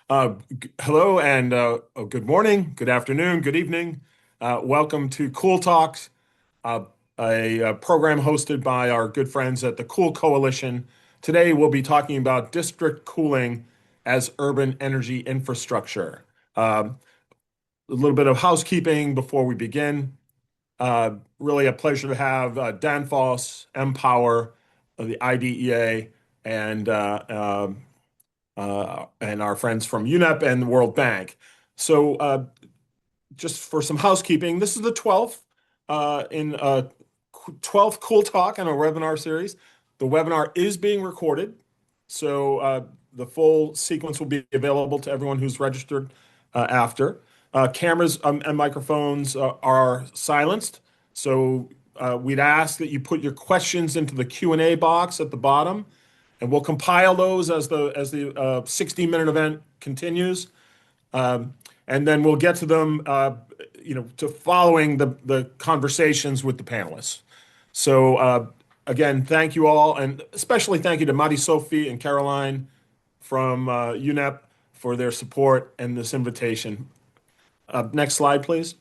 Hello and good morning, good afternoon, good evening. Welcome to Cool Talks, uh, a program hosted by our good friends at the Cool Coalition. Today we'll be talking about district cooling as urban energy infrastructure. A little bit of housekeeping before we begin. Really a pleasure to have Danfoss, Empower, the IDEA, and and our friends from UNEP and the World Bank. So, just for some housekeeping, this is the 12th in 12th Cool Talk in our webinar series. The webinar is being recorded, so the full sequence will be available to everyone who's registered after. Cameras and microphones are silenced, so we'd ask that you put your questions into the Q&A box at the bottom, and we'll compile those as the 60-minute event continues. And then we'll get to them, to following the conversations with the panelists. So again, thank you all, and especially thank you to Madi Sophie and Caroline from UNEP for their support and this invitation. Next slide, please.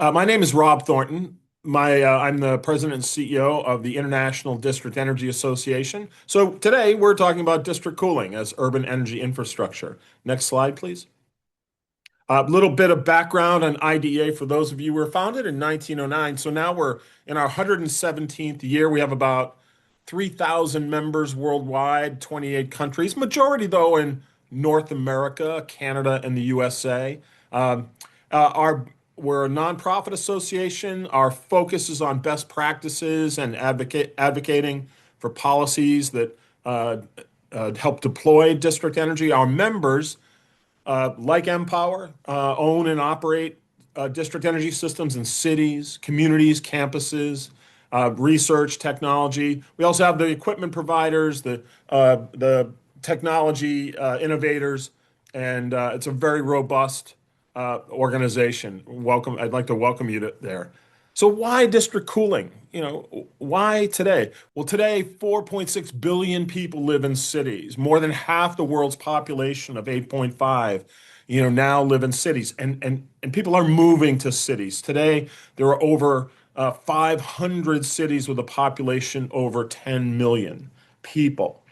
My name is Rob Thornton. I'm the president and CEO of the International District Energy Association. So today we're talking about district cooling as urban energy infrastructure. Next slide, please. A little bit of background on IDEA for those of you who were founded in 1909. So now we're in our 117th year. We have about 3,000 members worldwide, 28 countries, majority though in North America, Canada, and the USA. Um, our We're a nonprofit association. Our focus is on best practices and advocating for policies that help deploy district energy. Our members like Empower, own and operate district energy systems in cities, communities, campuses, research, technology. We also have the equipment providers, the technology innovators, and it's a very robust organization. Welcome. I'd like to welcome you there. So why district cooling? Why today? Well, today 4.6 billion people live in cities. More than half the world's population of 8.5, now live in cities. And people are moving to cities. Today, there are over 500 cities with a population over 10 million people.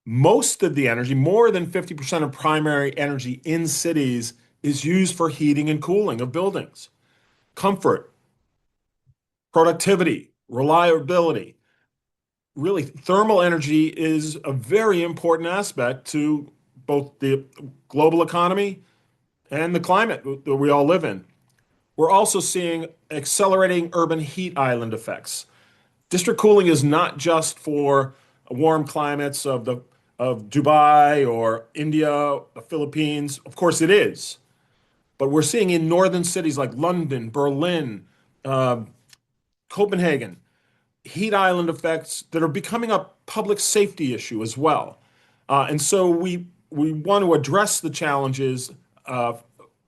Most of the energy, more than 50% of primary energy in cities, is used for heating and cooling of buildings. Comfort, productivity, reliability. Really, thermal energy is a very important aspect to both the global economy and the climate that we all live in. We're also seeing accelerating urban heat island effects. District cooling is not just for warm climates of Dubai or India, the Philippines. Of course, it is. But we're seeing in northern cities like London, Berlin, uh, Copenhagen, heat island effects that are becoming a public safety issue as well. And so we want to address the challenges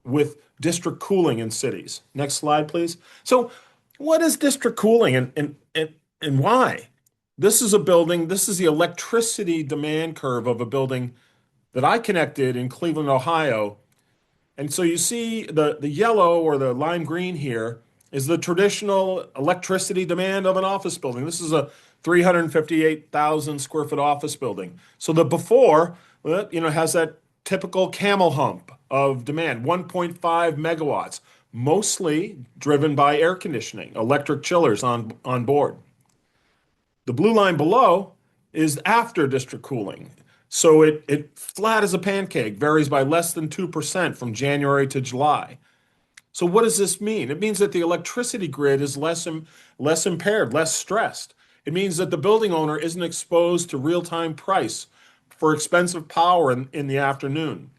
with district cooling in cities. Next slide, please. So, what is district cooling and why? This is the electricity demand curve of a building that I connected in Cleveland, Ohio. And so you see the yellow or the lime green here is the traditional electricity demand of an office building. This is a 358,000 square foot office building. So the before, well, has that typical camel hump of demand, 1.5 megawatts, mostly driven by air conditioning, electric chillers on board. The blue line below is after district cooling. So it flat as a pancake, varies by less than 2% from January to July. So what does this mean? It means that the electricity grid is less impaired, less stressed. It means that the building owner isn't exposed to real-time price for expensive power in the afternoon.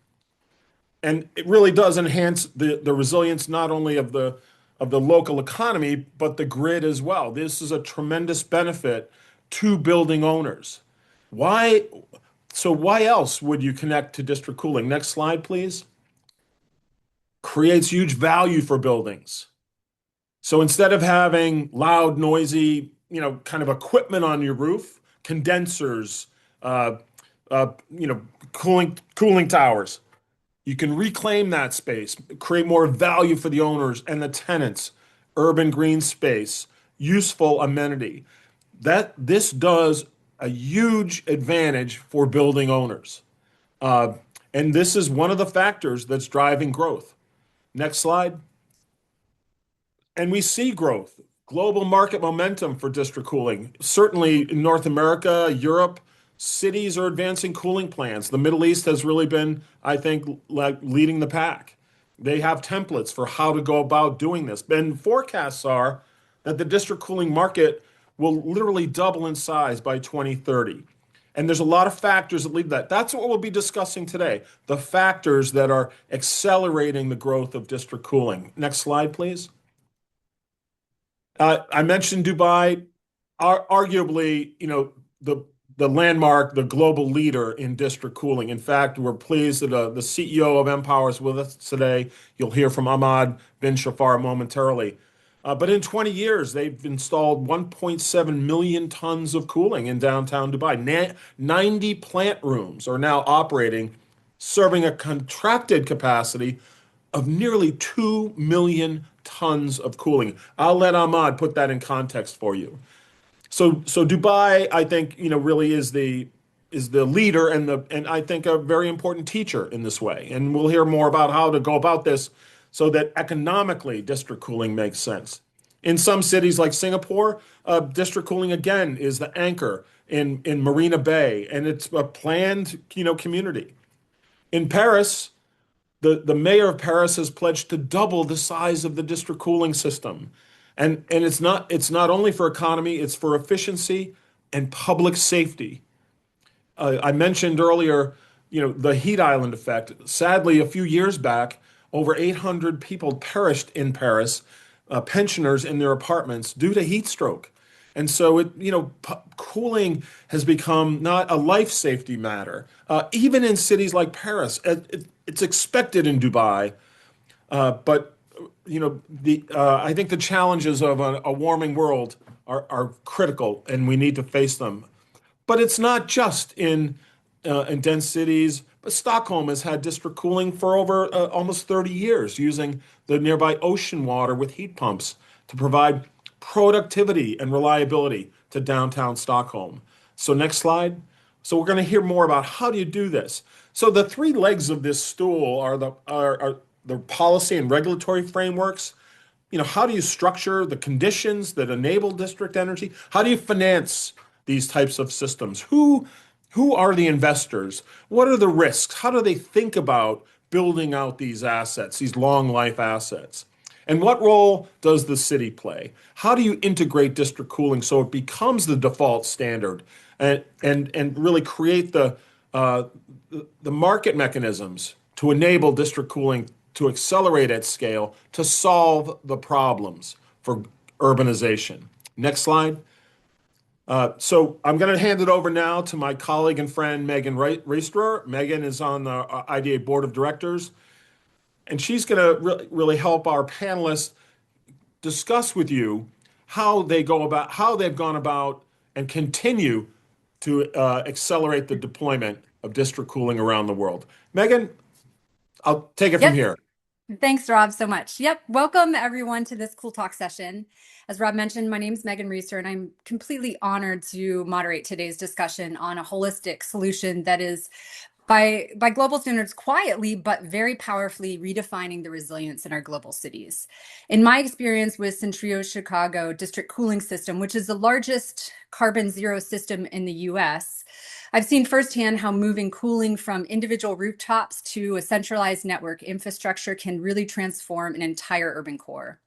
And it really does enhance the resilience not only of the local economy, but the grid as well. This is a tremendous benefit to building owners. Why? So why else would you connect to district cooling? Next slide, please. Creates huge value for buildings. So instead of having loud, noisy, kind of equipment on your roof, condensers, cooling towers. You can reclaim that space, create more value for the owners and the tenants, urban green space, useful amenity. That this does a huge advantage for building owners. Uh, and this is one of the factors that's driving growth. Next slide. And we see growth, global market momentum for district cooling. Certainly in North America, Europe, cities are advancing cooling plans. The Middle East has really been, I think, like leading the pack. They have templates for how to go about doing this. And forecasts are that the district cooling market will literally double in size by 2030. And there's a lot of factors that lead to that. That's what we'll be discussing today, the factors that are accelerating the growth of district cooling. Next slide, please. I mentioned Dubai, arguably, the landmark, the global leader in district cooling. In fact, we're pleased that the CEO of Empower is with us today. You'll hear from Ahmad bin Shafar momentarily. But in 20 years, they've installed 1.7 million tons of cooling in downtown Dubai. 90 plant rooms are now operating, serving a contracted capacity of nearly 2 million tons of cooling. I'll let Ahmad put that in context for you. So Dubai, I think, really is the leader and I think a very important teacher in this way. And we'll hear more about how to go about this so that economically district cooling makes sense. In some cities like Singapore, district cooling again is the anchor in Marina Bay, and it's a planned, community. In Paris, the mayor of Paris has pledged to double the size of the district cooling system. And it's not only for economy, it's for efficiency and public safety. I mentioned earlier, the heat island effect. Sadly, a few years back, over 800 people perished in Paris, pensioners in their apartments due to heat stroke. And so cooling has become not a life safety matter. Even in cities like Paris, it's expected in Dubai, but I think the challenges of a warming world are critical, and we need to face them. But it's not just in dense cities. But Stockholm has had district cooling for over almost 30 years, using the nearby ocean water with heat pumps to provide productivity and reliability to downtown Stockholm. So next slide. So we're going to hear more about how do you do this. So the three legs of this stool are the policy and regulatory frameworks. How do you structure the conditions that enable district energy? How do you finance these types of systems? Who are the investors? What are the risks? How do they think about building out these assets, these long life assets? And what role does the city play? How do you integrate district cooling so it becomes the default standard and really create the market mechanisms to enable district cooling to accelerate at scale to solve the problems for urbanization? Next slide. So I'm going to hand it over now to my colleague and friend, Megan Reisterer. Megan is on the IDA Board of Directors, and she's going to really help our panelists discuss with you how they've gone about and continue to accelerate the deployment of district cooling around the world. Megan, I'll take it from here. Thanks, Rob, so much. Yep. Welcome, everyone, to this Cool Talk session. As Rob mentioned, my name is Megan Reisterer, and I'm completely honored to moderate today's discussion on a holistic solution that is, by global standards, quietly but very powerfully redefining the resilience in our global cities. In my experience with Centrio Chicago District Cooling System, which is the largest carbon zero system in the US, I've seen firsthand how moving cooling from individual rooftops to a centralized network infrastructure can really transform an entire urban core.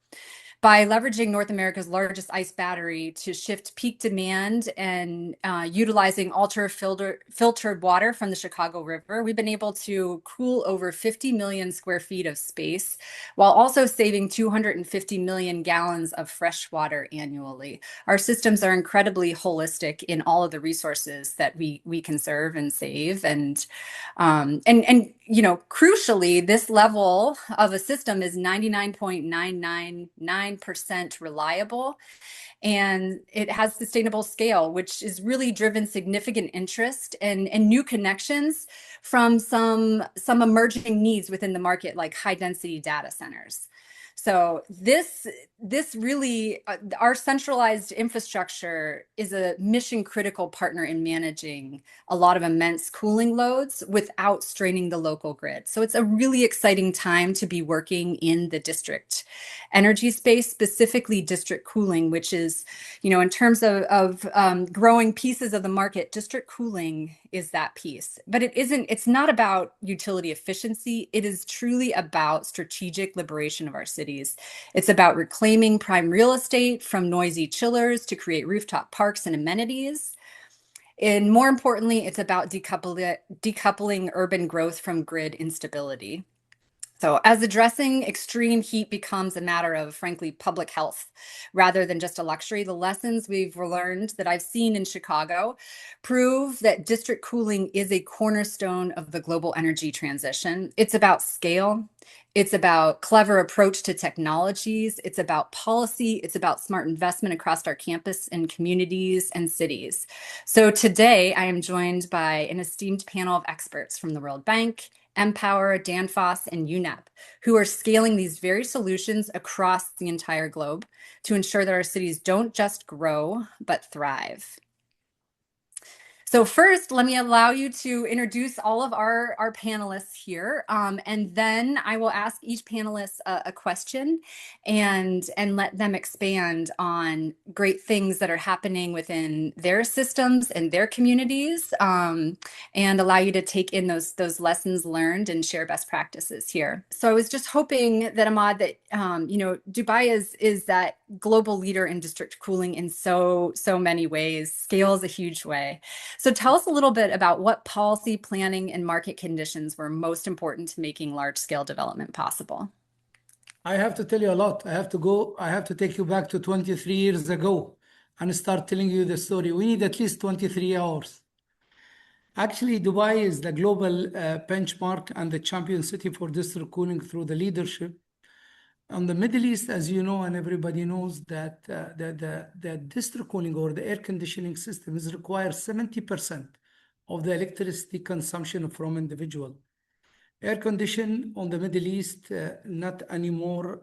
By leveraging North America's largest ice battery to shift peak demand and utilizing ultra-filtered water from the Chicago River, we've been able to cool over 50 million square feet of space while also saving 250 million gallons of fresh water annually. Our systems are incredibly holistic in all of the resources that we conserve and save, and crucially, this level of a system is 99.999% reliable, and it has sustainable scale, which has really driven significant interest and new connections from some emerging needs within the market, like high density data centers. So this really, our centralized infrastructure is a mission critical partner in managing a lot of immense cooling loads without straining the local grid. So it's a really exciting time to be working in the district energy space, specifically district cooling, which is, in terms of growing pieces of the market, district cooling is that piece. But it's not about utility efficiency. It is truly about strategic liberation of our cities. It's about reclaiming prime real estate from noisy chillers to create rooftop parks and amenities. And more importantly, it's about decoupling urban growth from grid instability. So as addressing extreme heat becomes a matter of, frankly, public health rather than just a luxury, the lessons we've learned that I've seen in Chicago prove that district cooling is a cornerstone of the global energy transition. It's about scale. It's about clever approach to technologies. It's about policy. It's about smart investment across our campus and communities and cities. So today I am joined by an esteemed panel of experts from the World Bank, Empower, Danfoss, and UNEP, who are scaling these very solutions across the entire globe to ensure that our cities don't just grow, but thrive. So first, let me allow you to introduce all of our panelists here, and then I will ask each panelist a question and let them expand on great things that are happening within their systems and their communities, and allow you to take in those lessons learned and share best practices here. So I was just hoping that, Ahmad, that Dubai is that global leader in district cooling in so many ways. Scale is a huge way. So tell us a little bit about what policy, planning, and market conditions were most important to making large-scale development possible. I have to tell you a lot. I have to take you back to 23 years ago and start telling you the story. We need at least 23 hours. Actually, Dubai is the global benchmark and the champion city for district cooling through the leadership. On the Middle East, as you know, and everybody knows that the district cooling or the air conditioning system is requires 70% of the electricity consumption from individual. Air condition on the Middle East, not anymore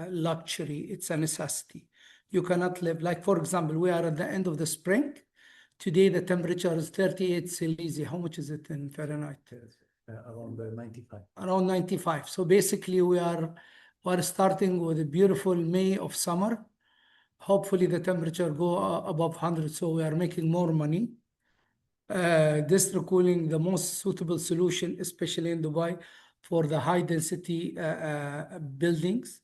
luxury, it's a necessity. You cannot live, like for example, we are at the end of the spring. Today the temperature is 38 Celsius. How much is it in Fahrenheit? Around 95. Around 95. So basically we're starting with a beautiful May of summer. Hopefully the temperature go above 100, so we are making more money. District cooling, the most suitable solution, especially in Dubai, for the high density buildings.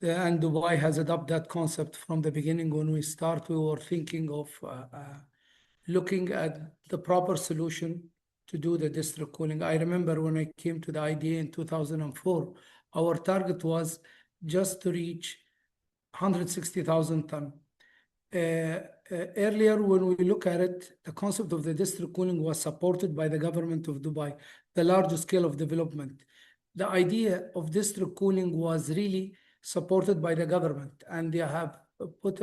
And Dubai has adopted that concept from the beginning. When we start, we were thinking of looking at the proper solution to do the district cooling. I remember when I came to the idea in 2004, our target was just to reach 160,000 tons. Earlier, when we look at it, the concept of the district cooling was supported by the government of Dubai, the largest scale of development. The idea of district cooling was really supported by the government, and they have put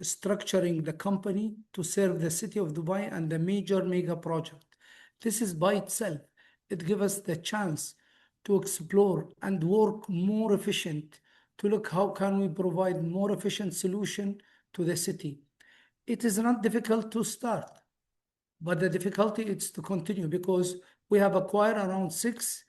structuring the company to serve the city of Dubai and the major mega project. This is by itself, it gives us the chance to explore and work more efficient, to look how can we provide more efficient solution to the city. It is not difficult to start, but the difficulty is to continue, because we have acquired around 6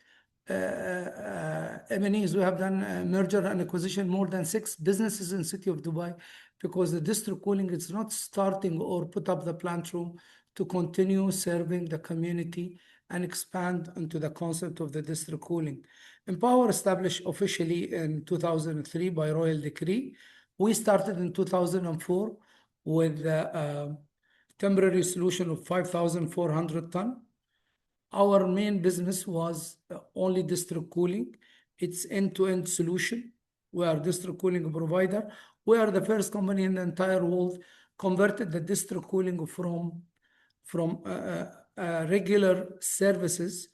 M&As. We have done merger and acquisition, more than 6 businesses in city of Dubai, because the district cooling is not starting or put up the plant room to continue serving the community and expand into the concept of the district cooling. Empower established officially in 2003 by royal decree. We started in 2004 with a temporary solution of 5,400 tons. Our main business was only district cooling. It's end-to-end solution. We are district cooling provider. We are the first company in the entire world converted the district cooling from regular services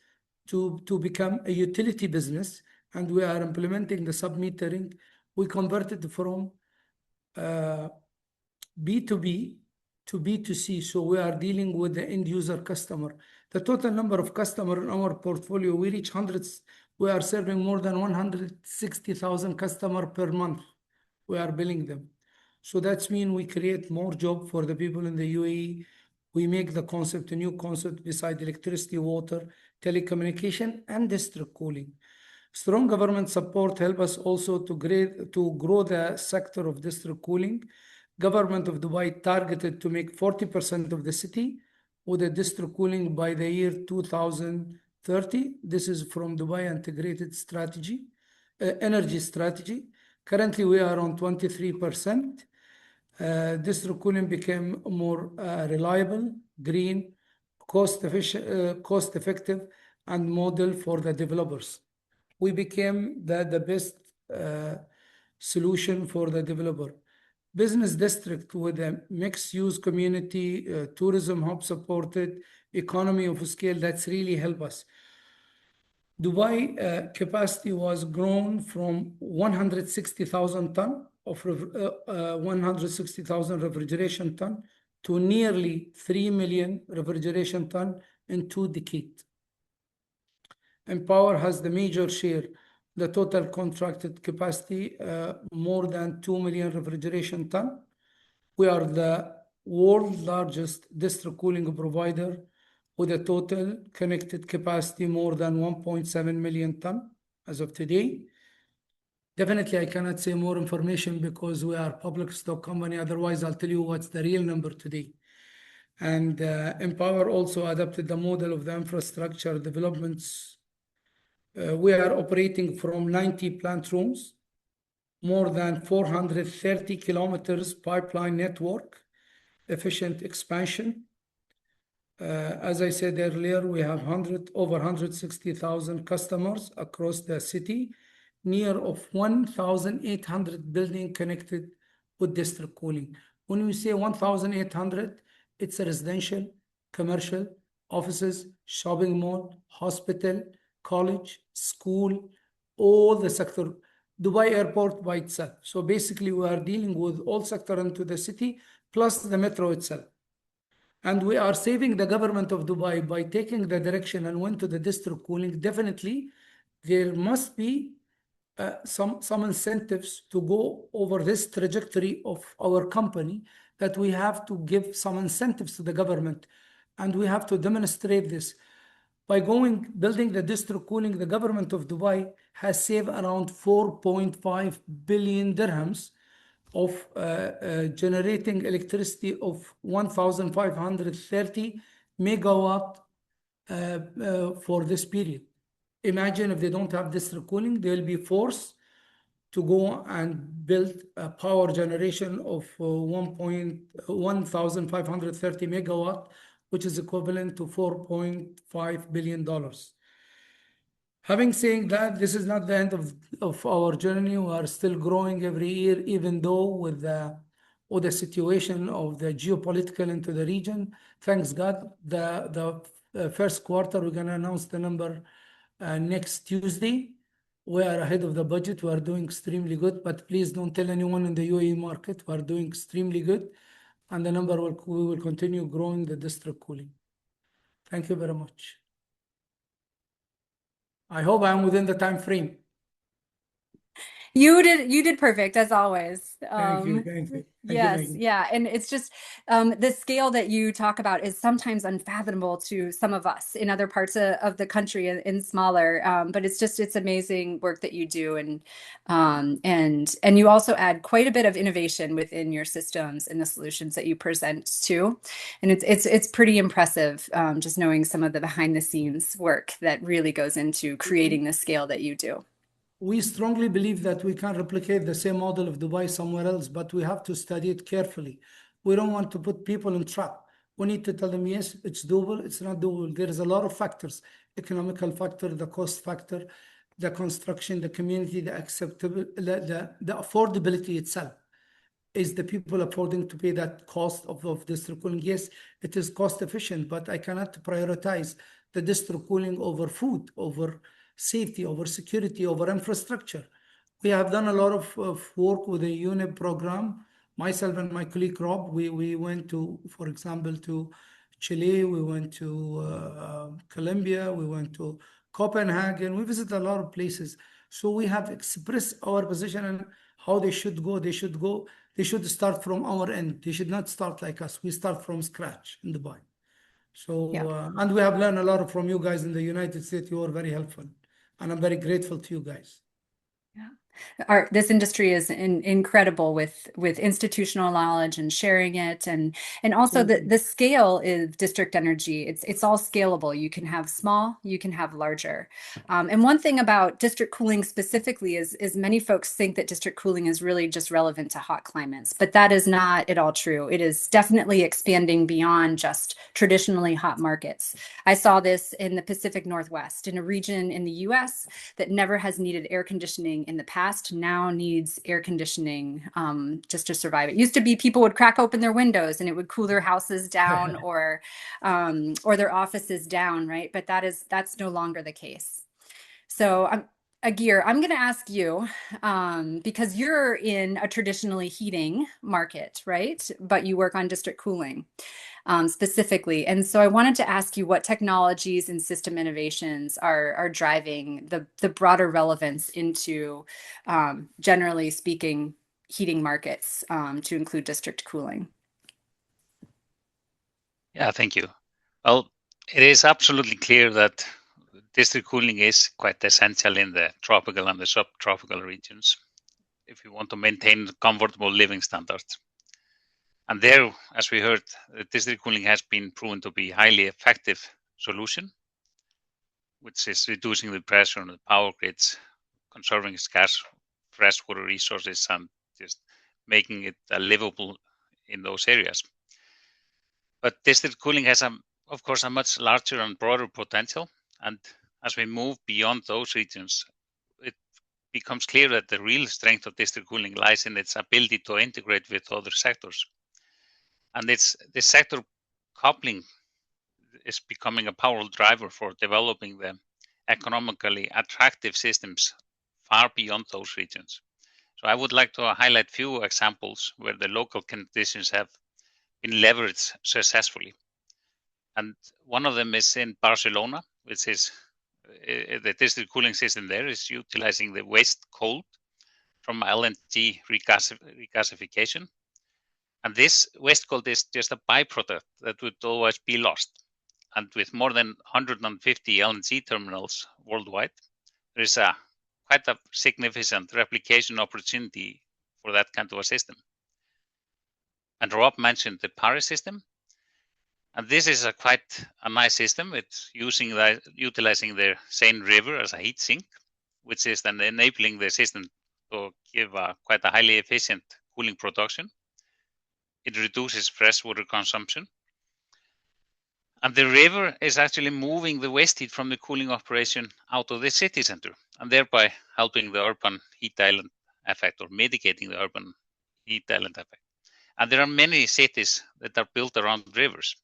to become a utility business, and we are implementing the sub-metering. We converted from B2B to B2C, so we are dealing with the end user customer. The total number of customers in our portfolio, we reach hundreds. We are serving more than 160,000 customers per month. We are billing them. So that's mean we create more job for the people in the UAE. We make the concept a new concept beside electricity, water, telecommunication, and district cooling. Strong government support help us also to grow the sector of district cooling. Government of Dubai targeted to make 40% of the city with a district cooling by the year 2030. This is from Dubai Integrated Strategy, Energy Strategy. Currently, we are on 23%. District cooling became more reliable, green, cost-effective, and model for the developers. We became the best solution for the developer. Business district with a mixed-use community, tourism hub supported, economy of scale, that's really help us. Dubai capacity was grown from 160,000 ton of 160,000 refrigeration ton to nearly 3 million refrigeration ton in 2 decades. Empower has the major share, the total contracted capacity, more than 2 million refrigeration ton. We are the world's largest district cooling provider with a total connected capacity more than 1.7 million ton as of today. Definitely, I cannot say more information because we are a public stock company. Otherwise, I'll tell you what's the real number today. And Empower also adopted the model of the infrastructure developments. We are operating from 90 plant rooms, more than 430 kilometers pipeline network, efficient expansion. As I said earlier, we have over 160,000 customers across the city, near of 1,800 buildings connected with district cooling. When we say 1,800, it's a residential, commercial, offices, shopping mall, hospital, college, school, all the sector, Dubai Airport by itself. So basically, we are dealing with all sector into the city, plus the metro itself. And we are saving the government of Dubai by taking the direction and went to the district cooling. Definitely, there must be some incentives to go over this trajectory of our company, that we have to give some incentives to the government. And we have to demonstrate this. By building the district cooling, the government of Dubai has saved around 4.5 billion dirhams of generating electricity of 1,530 megawatt for this period. Imagine if they don't have district cooling, they'll be forced to go and build a power generation of 1,530 megawatt, which is equivalent to $4.5 billion. Having said that, this is not the end of our journey. We are still growing every year, even though with the situation of the geopolitical into the region. Thanks God, the first quarter, we're going to announce the number next Tuesday. We are ahead of the budget. We are doing extremely good, but please don't tell anyone in the UAE market. We are doing extremely good. And the number we will continue growing the district cooling. Thank you very much. I hope I'm within the time frame. You did perfect, as always. Thank you. Thank you. Yes, yeah. And it's just the scale that you talk about is sometimes unfathomable to some of us in other parts of the country and smaller. But it's amazing work that you do. And you also add quite a bit of innovation within your systems and the solutions that you present too. And it's pretty impressive just knowing some of the behind the scenes work that really goes into creating the scale that you do. We strongly believe that we can replicate the same model of Dubai somewhere else, but we have to study it carefully. We don't want to put people in trap. We need to tell them, yes, it's doable, it's not doable. There is a lot of factors, economical factor, the cost factor, the construction, the community, the acceptable, the affordability itself. is the people affording to pay that cost of district cooling? Yes, it is cost efficient, but I cannot prioritize the district cooling over food, over safety, over security, over infrastructure. We have done a lot of work with the UNIP program. Myself and my colleague Rob, we went to, for example, to Chile, we went to Colombia, we went to Copenhagen, we visited a lot of places. So we have expressed our position and how they should go. They should start from our end. They should not start like us. We start from scratch in Dubai. So, Yeah. and we have learned a lot from you guys in the United States. You are very helpful. And I'm very grateful to you guys. This industry is incredible with institutional knowledge and sharing it, and also the scale is district energy. It's all scalable. You can have small, you can have larger. And one thing about district cooling specifically is many folks think that district cooling is really just relevant to hot climates, but that is not at all true. It is definitely expanding beyond just traditionally hot markets. I saw this in the Pacific Northwest, in a region in the US that never has needed air conditioning in the past, now needs air conditioning just to survive. It used to be people would crack open their windows and it would cool their houses down or their offices down, right? But that's no longer the case. So Agir, I'm going to ask you, because you're in a traditionally heating market, right? But you work on district cooling specifically. And so I wanted to ask you what technologies and system innovations are driving the broader relevance into, generally speaking, heating markets to include district cooling. Yeah, thank you. Well, it is absolutely clear that district cooling is quite essential in the tropical and the subtropical regions if you want to maintain comfortable living standards. And there, as we heard, the district cooling has been proven to be a highly effective solution, which is reducing the pressure on the power grids, conserving scarce freshwater resources, and just making it livable in those areas. But district cooling has, of course, a much larger and broader potential. And as we move beyond those regions, it becomes clear that the real strength of district cooling lies in its ability to integrate with other sectors. And this sector coupling is becoming a powerful driver for developing the economically attractive systems far beyond those regions. So I would like to highlight a few examples where the local conditions have been leveraged successfully. And one of them is in Barcelona, which is the district cooling system there is utilizing the waste cold from LNG regasification. And this waste cold is just a byproduct that would otherwise be lost. And with more than 150 LNG terminals worldwide, there is quite a significant replication opportunity for that kind of a system. And Rob mentioned the Paris system. And this is quite a nice system. It's utilizing the Seine River as a heat sink, which is then enabling the system to give quite a highly efficient cooling production. It reduces freshwater consumption. And the river is actually moving the waste heat from the cooling operation out of the city center, and thereby helping the urban heat island effect or mitigating the urban heat island effect. And there are many cities that are built around rivers.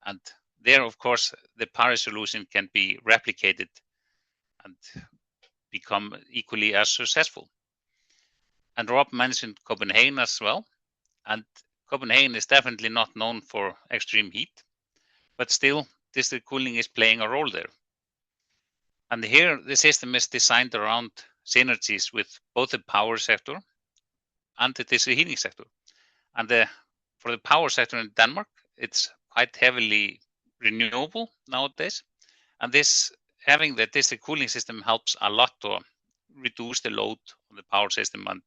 And there, of course, the Paris solution can be replicated and become equally as successful. And Rob mentioned Copenhagen as well. And Copenhagen is definitely not known for extreme heat, but still district cooling is playing a role there. And here the system is designed around synergies with both the power sector and the district heating sector. And for the power sector in Denmark, it's quite heavily renewable nowadays. And this having the district cooling system helps a lot to reduce the load on the power system and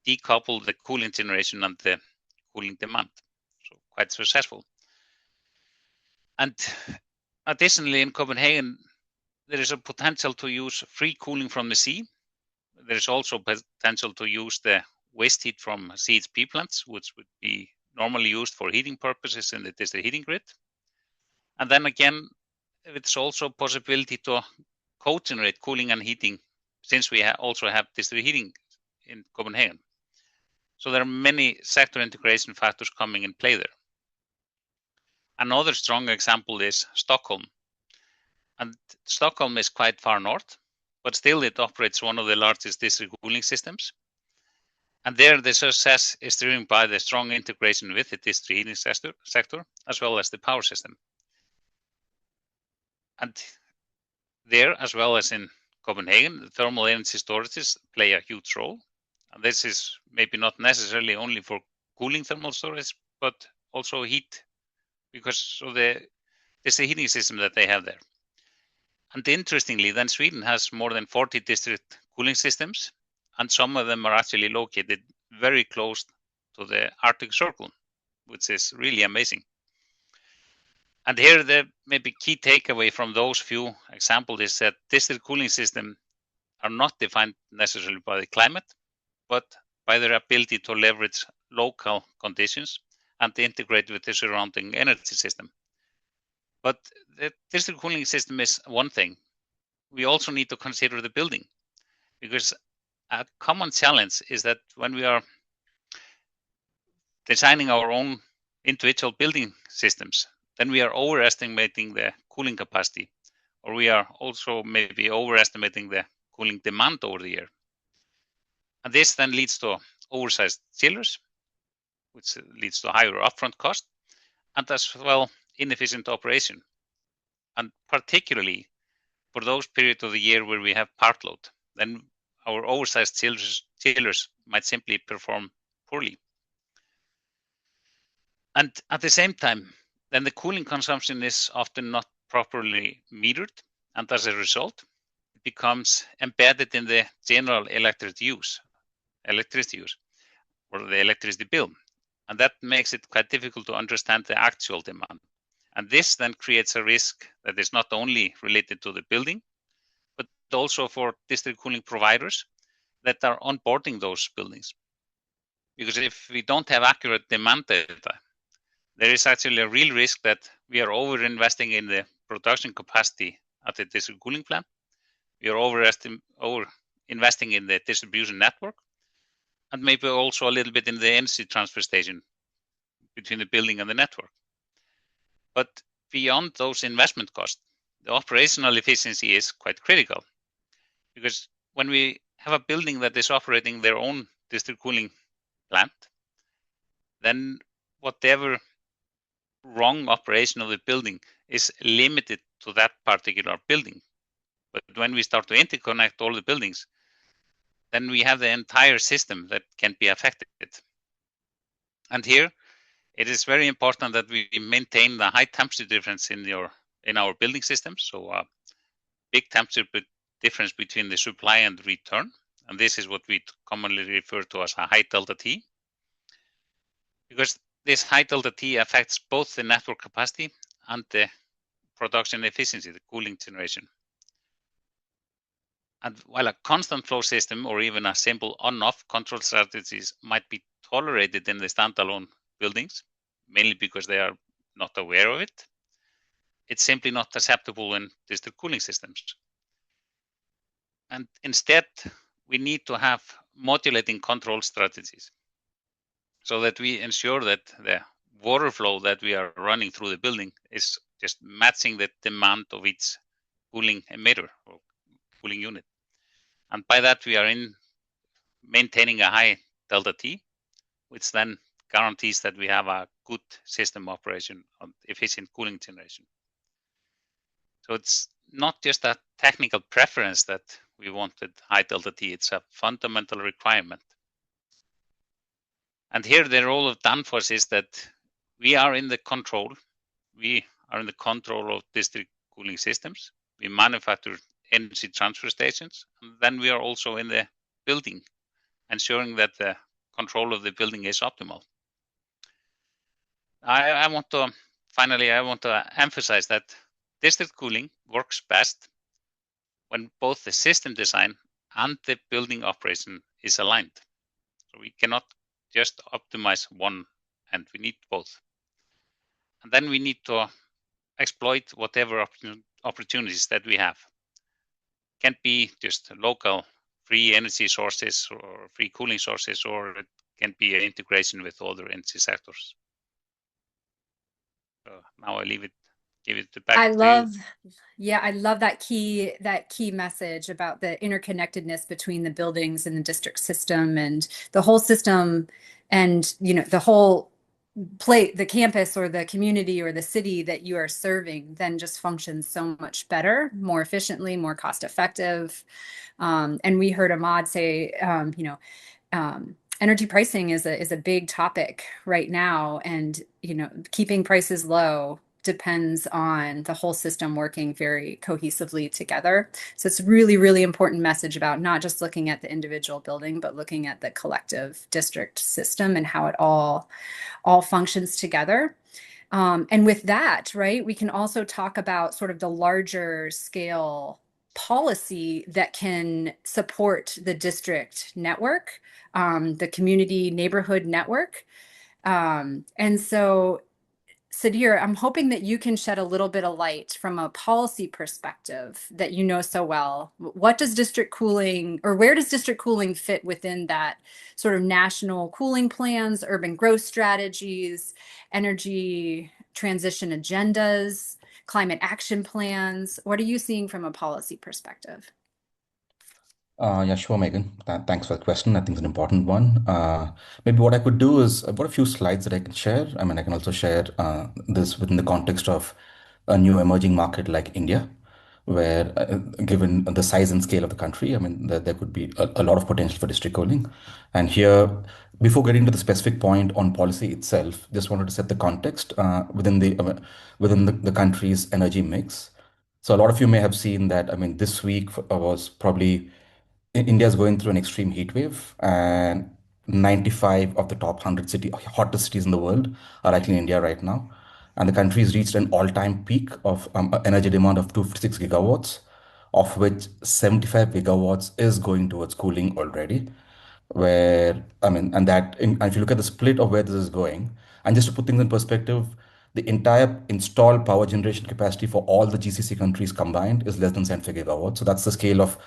decouple the cooling generation and the cooling demand. So quite successful. And additionally, in Copenhagen, there is a potential to use free cooling from the sea. There is also potential to use the waste heat from CHP plants, which would be normally used for heating purposes in the district heating grid. And then again, it's also a possibility to co-generate cooling and heating, since we also have district heating in Copenhagen. So there are many sector integration factors coming in play there. Another strong example is Stockholm. And Stockholm is quite far north, but still it operates one of the largest district cooling systems. And there the success is driven by the strong integration with the district heating sector, as well as the power system. And there, as well as in Copenhagen, the thermal energy storages play a huge role. And this is maybe not necessarily only for cooling thermal storage, but also heat, because of the district heating system that they have there. And interestingly, then Sweden has more than 40 district cooling systems, and some of them are actually located very close to the Arctic Circle, which is really amazing. And here the maybe key takeaway from those few examples is that district cooling systems are not defined necessarily by the climate, but by their ability to leverage local conditions and to integrate with the surrounding energy system. But the district cooling system is one thing. We also need to consider the building, because a common challenge is that when we are designing our own individual building systems, then we are overestimating the cooling capacity, or we are also maybe overestimating the cooling demand over the year. And this then leads to oversized chillers, which leads to higher upfront cost, and as well inefficient operation. And particularly for those periods of the year where we have part load, then our oversized chillers might simply perform poorly. And at the same time, then the cooling consumption is often not properly metered, and as a result, it becomes embedded in the general electricity use, or the electricity bill. And that makes it quite difficult to understand the actual demand. And this then creates a risk that is not only related to the building, but also for district cooling providers that are onboarding those buildings. Because if we don't have accurate demand data, there is actually a real risk that we are over-investing in the production capacity at the district cooling plant. We are over-investing in the distribution network, and maybe also a little bit in the energy transfer station between the building and the network. But beyond those investment costs, the operational efficiency is quite critical, because when we have a building that is operating their own district cooling plant, then whatever wrong operation of the building is limited to that particular building. But when we start to interconnect all the buildings, then we have the entire system that can be affected. And here, it is very important that we maintain the high temperature difference in our building systems. So a big temperature difference between the supply and return. And this is what we commonly refer to as a high delta T. Because this high delta T affects both the network capacity and the production efficiency, the cooling generation. And while a constant flow system or even a simple on-off control strategies might be tolerated in the standalone buildings, mainly because they are not aware of it, it's simply not acceptable in district cooling systems. And instead, we need to have modulating control strategies so that we ensure that the water flow that we are running through the building is just matching the demand of each cooling emitter or cooling unit. And by that, we are maintaining a high delta T, which then guarantees that we have a good system operation on efficient cooling generation. So it's not just a technical preference that we wanted high delta T, it's a fundamental requirement. And here the role of Danfoss is that we are in the control. We are in the control of district cooling systems. We manufacture energy transfer stations, and then we are also in the building, ensuring that the control of the building is optimal. I want to emphasize that district cooling works best when both the system design and the building operation is aligned. So we cannot just optimize one, and we need both. And then we need to exploit whatever opportunities that we have. Can be just local free energy sources or free cooling sources, or it can be an integration with other energy sectors. So now I give it back I to you. love, yeah, I love that key message about the interconnectedness between the buildings and the district system and the whole system, and the whole the campus or the community or the city that you are serving then just functions so much better, more efficiently, more cost effective. And we heard Ahmad say, energy pricing is a big topic right now, and keeping prices low depends on the whole system working very cohesively together. So it's really, really important message about not just looking at the individual building, but looking at the collective district system and how it all functions together. And with that, right, we can also talk about sort of the larger scale policy that can support the district network, the community neighborhood network. And so, Sudhir, I'm hoping that you can shed a little bit of light from a policy perspective that you know so well. What does district cooling, or where does district cooling fit within that sort of national cooling plans, urban growth strategies, energy transition agendas, climate action plans? What are you seeing from a policy perspective? Yeah, sure, Megan. Thanks for the question. I think it's an important one. Maybe what I could do is I've got a few slides that I can share. I mean, I can also share this within the context of a new emerging market like India, where, given the size and scale of the country, I mean, there could be a lot of potential for district cooling. And here, before getting to the specific point on policy itself, just wanted to set the context within the country's energy mix. So a lot of you may have seen that, I mean, this week was probably India is going through an extreme heat wave, and 95 of the top 100 hottest cities in the world are actually in India right now. And the country has reached an all-time peak of energy demand of 256 gigawatts, of which 75 gigawatts is going towards cooling already. Where, I mean, and if you look at the split of where this is going, and just to put things in perspective, the entire installed power generation capacity for all the GCC countries combined is less than 75 gigawatts. So that's the scale of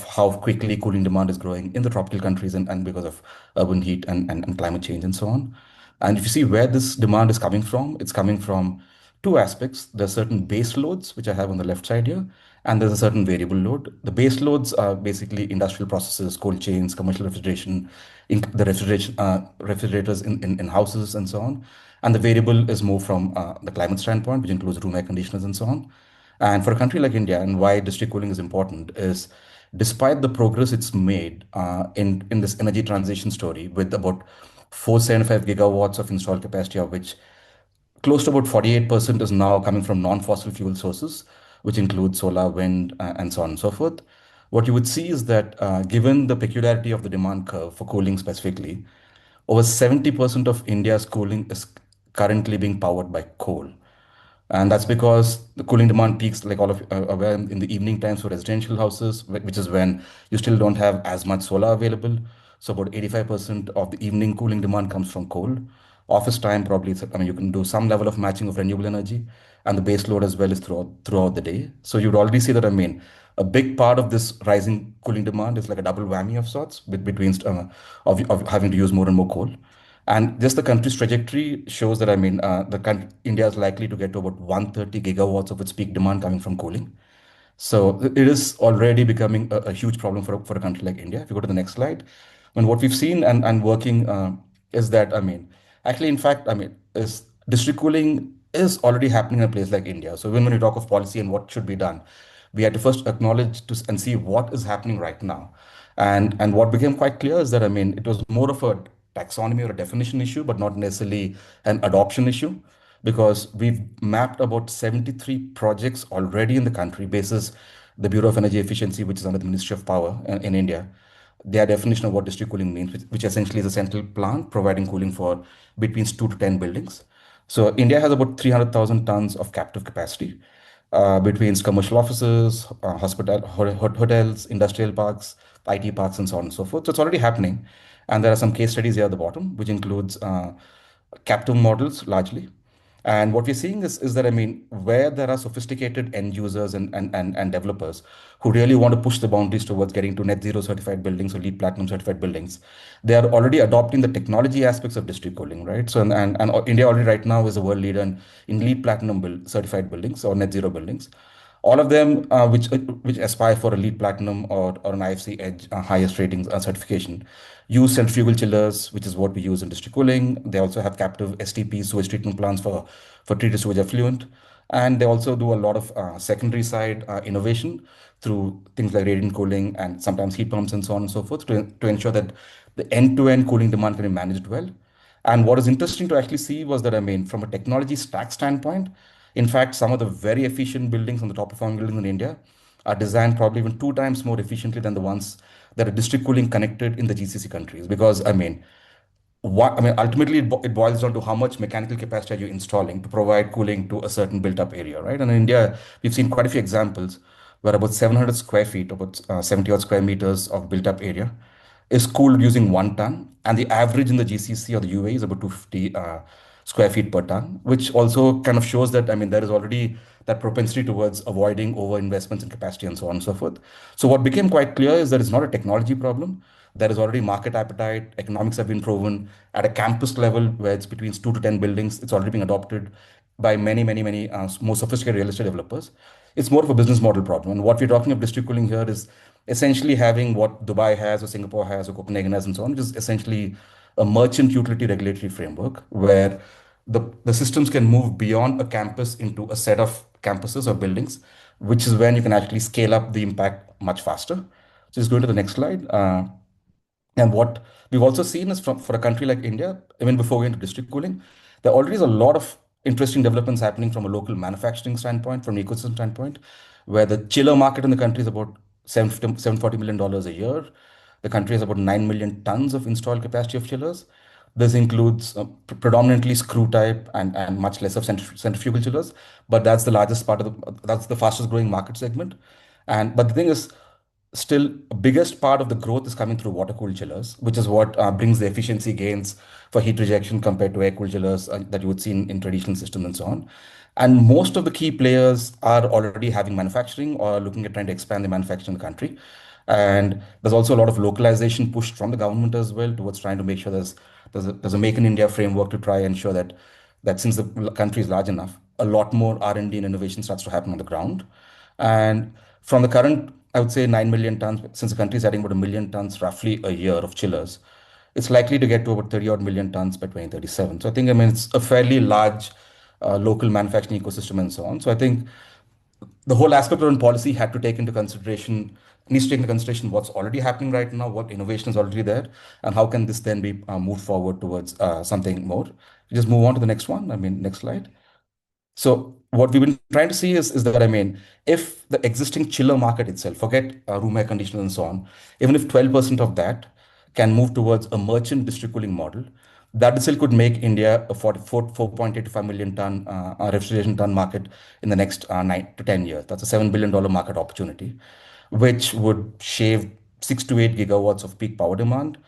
how quickly cooling demand is growing in the tropical countries, and because of urban heat and climate change and so on. And if you see where this demand is coming from, it's coming from two aspects. There's certain base loads, which I have on the left side here, and there's a certain variable load. The base loads are basically industrial processes, cold chains, commercial refrigeration, refrigerators in houses and so on. And the variable is more from the climate standpoint, which includes room air conditioners and so on. And for a country like India, and why district cooling is important is, despite the progress it's made in this energy transition story, with about 475 gigawatts of installed capacity, of which close to about 48% is now coming from non-fossil fuel sources, which include solar, wind, and so on and so forth. What you would see is that, given the peculiarity of the demand curve for cooling specifically, over 70% of India's cooling is currently being powered by coal. And that's because the cooling demand peaks, like all of you are aware, in the evening times for residential houses, which is when you still don't have as much solar available. So about 85% of the evening cooling demand comes from coal. Office time, probably, I mean, you can do some level of matching of renewable energy, and the base load as well is throughout the day. So you'd already see that, I mean, a big part of this rising cooling demand is like a double whammy of sorts, between of having to use more and more coal. And just the country's trajectory shows that, I mean, India is likely to get to about 130 gigawatts of its peak demand coming from cooling. So it is already becoming a huge problem for a country like India. If you go to the next slide, and what we've seen and working is that, I mean, actually, in fact, I mean, is district cooling is already happening in a place like India. So when we talk of policy and what should be done, we had to first acknowledge and see what is happening right now. And what became quite clear is that, I mean, it was more of a taxonomy or a definition issue, but not necessarily an adoption issue, because we've mapped about 73 projects already in the country basis the Bureau of Energy Efficiency, which is under the Ministry of Power in India. Their definition of what district cooling means, which essentially is a central plant providing cooling for between 2 to 10 buildings. So India has about 300,000 tons of captive capacity between commercial offices, hotels, industrial parks, IT parks, and so on and so forth. So it's already happening. And there are some case studies here at the bottom, which includes captive models largely. And what we're seeing is that, I mean, where there are sophisticated end users and developers who really want to push the boundaries towards getting to net zero certified buildings or LEED Platinum certified buildings, they are already adopting the technology aspects of district cooling, right? So, and India already right now is a world leader in LEED Platinum certified buildings or net zero buildings. All of them, which aspire for a LEED Platinum or an IFC Edge highest ratings certification, use centrifugal chillers, which is what we use in district cooling. They also have captive STP sewage treatment plants for treated sewage effluent, and they also do a lot of secondary side innovation through things like radiant cooling and sometimes heat pumps and so on and so forth to ensure that the end-to-end cooling demand can be managed well. And what is interesting to actually see was that, I mean, from a technology stack standpoint, in fact, some of the very efficient buildings on the top performing buildings in India are designed probably even 2 times more efficiently than the ones that are district cooling connected in the GCC countries. Because, I mean, ultimately, it boils down to how much mechanical capacity are you installing to provide cooling to a certain built-up area, right? And in India, we've seen quite a few examples where about 700 square feet, about 70 odd square meters of built-up area is cooled using 1 ton, and the average in the GCC or the UAE is about 250 square feet per ton, which also kind of shows that, I mean, there is already that propensity towards avoiding over investments in capacity and so on and so forth. So what became quite clear is that it's not a technology problem. There is already market appetite. Economics have been proven at a campus level where it's between 2 to 10 buildings. It's already being adopted by many more sophisticated real estate developers. It's more of a business model problem. And what we're talking of district cooling here is essentially having what Dubai has or Singapore has or Copenhagen has and so on, which is essentially a merchant utility regulatory framework where the systems can move beyond a campus into a set of campuses or buildings, which is when you can actually scale up the impact much faster. So just going to the next slide. And what we've also seen is for a country like India, even before going to district cooling, there already is a lot of interesting developments happening from a local manufacturing standpoint, from an ecosystem standpoint, where the chiller market in the country is about $740 million a year. The country has about 9 million tons of installed capacity of chillers. This includes predominantly screw type and much less of centrifugal chillers, but that's the largest part of that's the fastest growing market segment. But the thing is, still biggest part of the growth is coming through water cooled chillers, which is what brings the efficiency gains for heat rejection compared to air cooled chillers that you would see in traditional systems and so on. And most of the key players are already having manufacturing or looking at trying to expand the manufacturing in the country. And there's also a lot of localization pushed from the government as well towards trying to make sure there's a Make in India framework to try and ensure that since the country is large enough, a lot more R&D and innovation starts to happen on the ground. And from the current, I would say 9 million tons, since the country is adding about 1 million tons roughly a year of chillers, it's likely to get to about 30 odd million tons by 2037. So I think, I mean, it's a fairly large local manufacturing ecosystem and so on. So I think the whole aspect around policy had to take into consideration, needs to take into consideration what's already happening right now, what innovation is already there, and how can this then be moved forward towards something more. Just move on to the next one. I mean, next slide. So what we've been trying to see is that, I mean, if the existing chiller market itself, forget room air conditioners and so on, even if 12% of that can move towards a merchant district cooling model, that itself could make India a 4.8 to 5 million ton refrigeration ton market in the next 9 to 10 years. That's a $7 billion market opportunity, which would shave 6 to 8 gigawatts of peak power demand,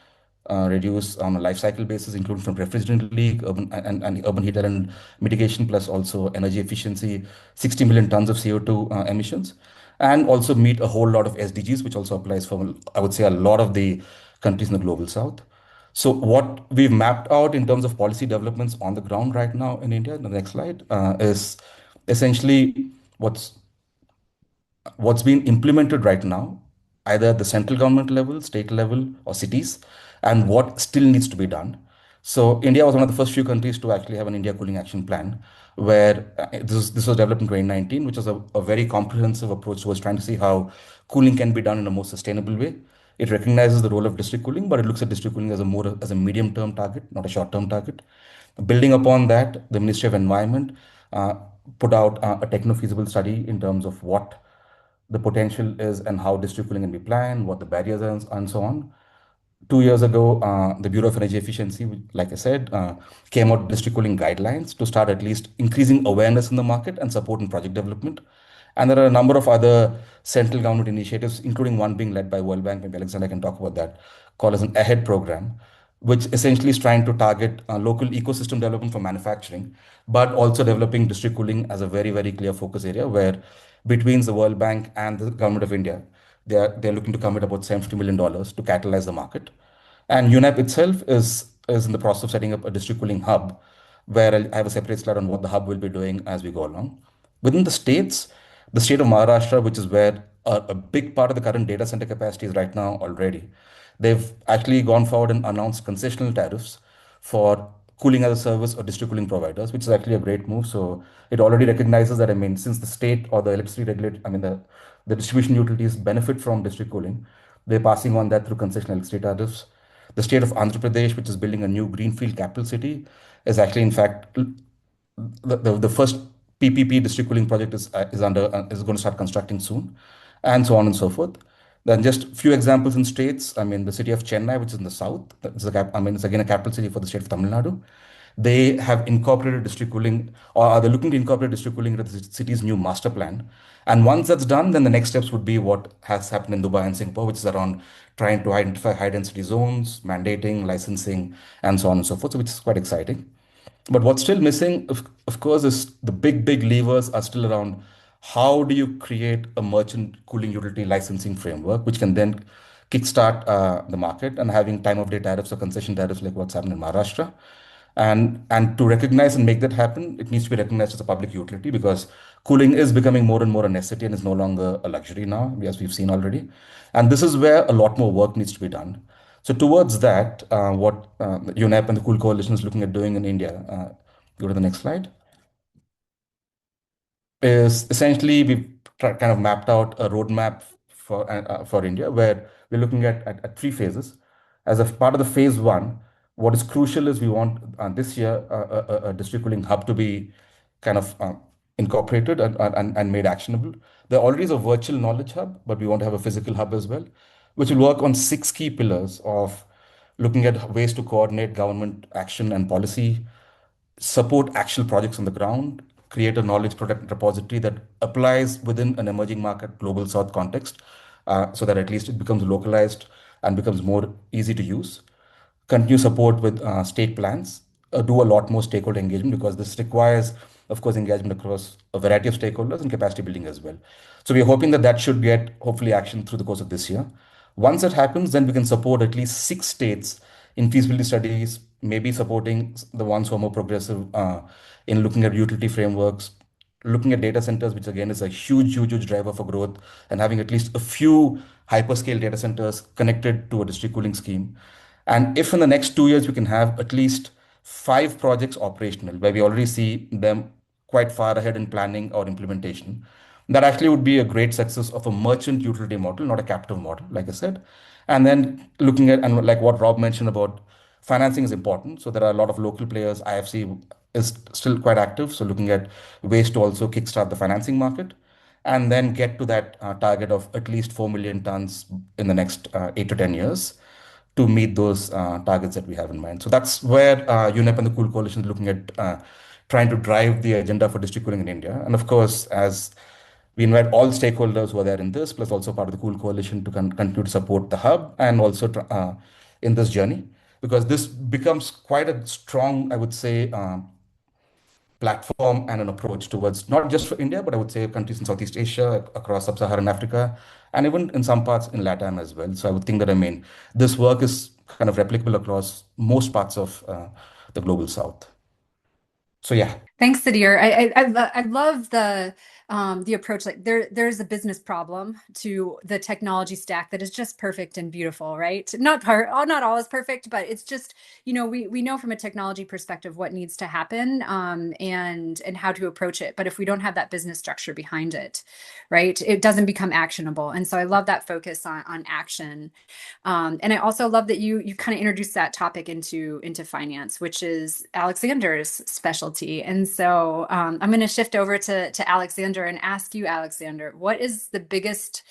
reduce on a life cycle basis, including from refrigerant leak, and urban heat element mitigation, plus also energy efficiency, 60 million tons of CO2 emissions, and also meet a whole lot of SDGs, which also applies for, I would say, a lot of the countries in the global south. So what we've mapped out in terms of policy developments on the ground right now in India, the next slide, is essentially what's being implemented right now, either at the central government level, state level, or cities, and what still needs to be done. So India was one of the first few countries to actually have an India Cooling Action Plan, where this was developed in 2019, which was a very comprehensive approach towards trying to see how cooling can be done in a more sustainable way. It recognizes the role of district cooling, but it looks at district cooling as a medium-term target, not a short-term target. Building upon that, the Ministry of Environment put out a techno-feasible study in terms of what the potential is and how district cooling can be planned, what the barriers are, and so on. 2 years ago, the Bureau of Energy Efficiency, like I said, came out with district cooling guidelines to start at least increasing awareness in the market and support in project development. And there are a number of other central government initiatives, including one being led by World Bank. Maybe Alexander can talk about that, called as an AHEAD program, which essentially is trying to target local ecosystem development for manufacturing, but also developing district cooling as a very, very clear focus area where between the World Bank and the government of India, they're looking to commit about $70 million to catalyze the market. And UNEP itself is in the process of setting up a district cooling hub, where I have a separate slide on what the hub will be doing as we go along. Within the states, the state of Maharashtra, which is where a big part of the current data center capacity is right now already, they've actually gone forward and announced concessional tariffs for cooling as a service or district cooling providers, which is actually a great move. So it already recognizes that, I mean, since the state or the electricity regulator, I mean, the distribution utilities benefit from district cooling, they're passing on that through concessional electricity tariffs. The state of Andhra Pradesh, which is building a new greenfield capital city, is actually, in fact, the first PPP district cooling project is going to start constructing soon, and so on and so forth. Then just a few examples in states. I mean, the city of Chennai, which is in the south, it's again a capital city for the state of Tamil Nadu. They have incorporated district cooling, or they're looking to incorporate district cooling into the city's new master plan. And once that's done, then the next steps would be what has happened in Dubai and Singapore, which is around trying to identify high density zones, mandating, licensing, and so on and so forth, so which is quite exciting. But what's still missing, of course, is the big levers are still around how do you create a merchant cooling utility licensing framework, which can then kickstart the market, and having time of day tariffs or concession tariffs like what's happened in Maharashtra. And to recognize and make that happen, it needs to be recognized as a public utility, because cooling is becoming more and more a necessity and is no longer a luxury now, as we've seen already. And this is where a lot more work needs to be done. So towards that, what UNEP and the Cool Coalition is looking at doing in India, go to the next slide, is essentially we've kind of mapped out a roadmap for India, where we're looking at three phases. As a part of the phase one, what is crucial is we want this year a district cooling hub to be kind of incorporated and made actionable. There already is a virtual knowledge hub, but we want to have a physical hub as well, which will work on 6 key pillars of looking at ways to coordinate government action and policy, support actual projects on the ground, create a knowledge product repository that applies within an emerging market global south context, so that at least it becomes localized and becomes more easy to use. Continue support with state plans, do a lot more stakeholder engagement, because this requires, of course, engagement across a variety of stakeholders and capacity building as well. So we're hoping that that should get hopefully action through the course of this year. Once that happens, then we can support at least 6 states in feasibility studies, maybe supporting the ones who are more progressive in looking at utility frameworks, looking at data centers, which again is a huge driver for growth, and having at least a few hyperscale data centers connected to a district cooling scheme. And if in the next 2 years we can have at least 5 projects operational, where we already see them quite far ahead in planning or implementation, that actually would be a great success of a merchant utility model, not a captive model, like I said. And then looking at, and like what Rob mentioned about financing is important. So there are a lot of local players. IFC is still quite active. So looking at ways to also kickstart the financing market, and then get to that target of at least 4 million tons in the next 8 to 10 years to meet those targets that we have in mind. So that's where UNEP and the Cool Coalition is looking at trying to drive the agenda for district cooling in India. And of course, as we invite all stakeholders who are there in this, plus also part of the Cool Coalition, to continue to support the hub and also in this journey, because this becomes quite a strong, I would say, platform and an approach towards not just for India, but I would say countries in Southeast Asia, across Sub-Saharan Africa, and even in some parts in LATAM as well. So I would think that, I mean, this work is kind of replicable across most parts of the global South. So yeah. Thanks, Sudhir. I love the approach. Like there's a business problem to the technology stack that is just perfect and beautiful, right? Not always perfect, but it's just, we know from a technology perspective what needs to happen, and how to approach it. But if we don't have that business structure behind it, right, it doesn't become actionable. And so I love that focus on action. And I also love that you kind of introduced that topic into finance, which is Alexander's specialty. And so I'm going to shift over to Alexander and ask you, Alexander, what is the biggest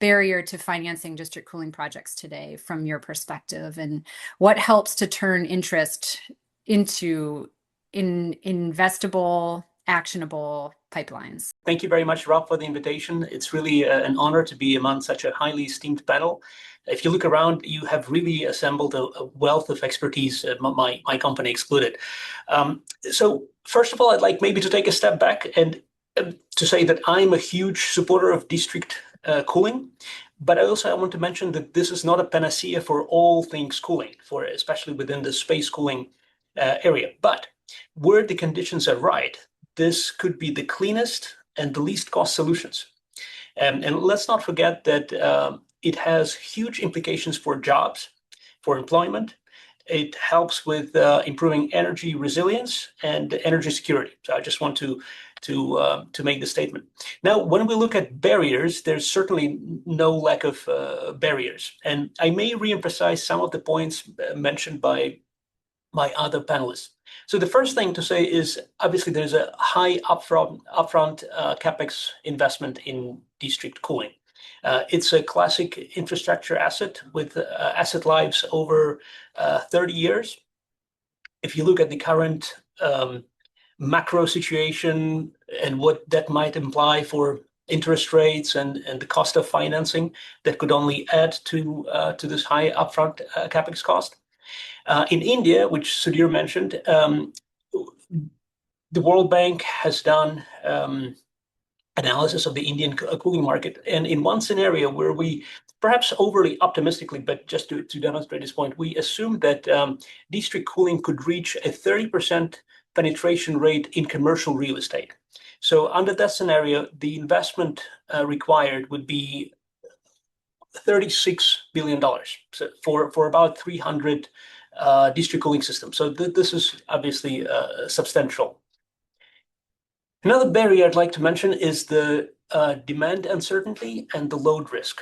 barrier to financing district cooling projects today from your perspective, and what helps to turn interest into investable actionable pipelines. Thank you very much, Rob, for the invitation. It's really an honor to be among such a highly esteemed panel. If you look around, you have really assembled a wealth of expertise, my company excluded. So first of all, I'd like maybe to take a step back and to say that I'm a huge supporter of district cooling. But I want to mention that this is not a panacea for all things cooling, especially within the space cooling area. But where the conditions are right, this could be the cleanest and the least cost solutions. And let's not forget that it has huge implications for jobs, for employment. It helps with improving energy resilience and energy security. So I just want to make the statement. Now, when we look at barriers, there's certainly no lack of barriers. And I may reemphasize some of the points mentioned by my other panelists. So the first thing to say is obviously there's a high upfront capex investment in district cooling. It's a classic infrastructure asset with asset lives over 30 years. If you look at the current macro situation and what that might imply for interest rates and the cost of financing, that could only add to this high upfront capex cost. In India, which Sudhir mentioned, the World Bank has done analysis of the Indian cooling market. And in one scenario where we, perhaps overly optimistically, but just to demonstrate this point, we assume that district cooling could reach a 30% penetration rate in commercial real estate. So under that scenario, the investment required would be $36 billion for about 300 district cooling systems. So this is obviously substantial. Another barrier I'd like to mention is the demand uncertainty and the load risk.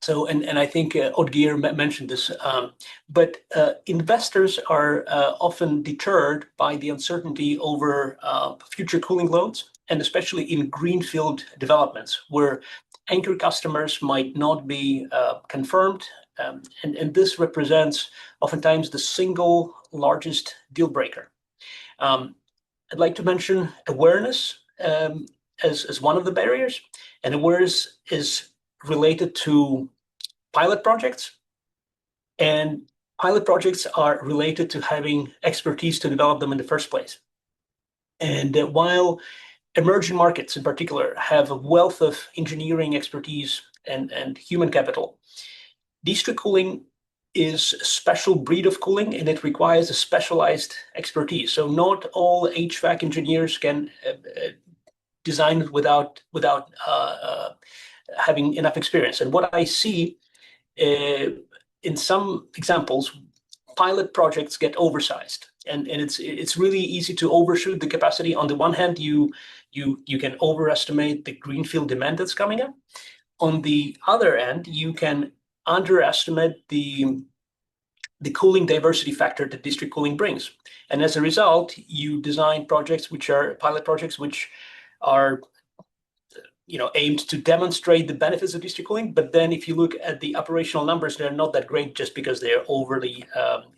So, and I think Oddgeir mentioned this, but investors are often deterred by the uncertainty over future cooling loads, and especially in greenfield developments where anchor customers might not be confirmed. And this represents oftentimes the single largest deal breaker. I'd like to mention awareness as one of the barriers, and awareness is related to pilot projects, and pilot projects are related to having expertise to develop them in the first place. And while emerging markets in particular have a wealth of engineering expertise and human capital, district cooling is a special breed of cooling, and it requires a specialized expertise. So not all HVAC engineers can design it without having enough experience. And what I see in some examples, pilot projects get oversized, and it's really easy to overshoot the capacity. On the one hand, you can overestimate the greenfield demand that's coming up. On the other end, you can underestimate the cooling diversity factor that district cooling brings. And as a result, you design projects which are pilot projects which are aimed to demonstrate the benefits of district cooling. But then if you look at the operational numbers, they're not that great just because they're overly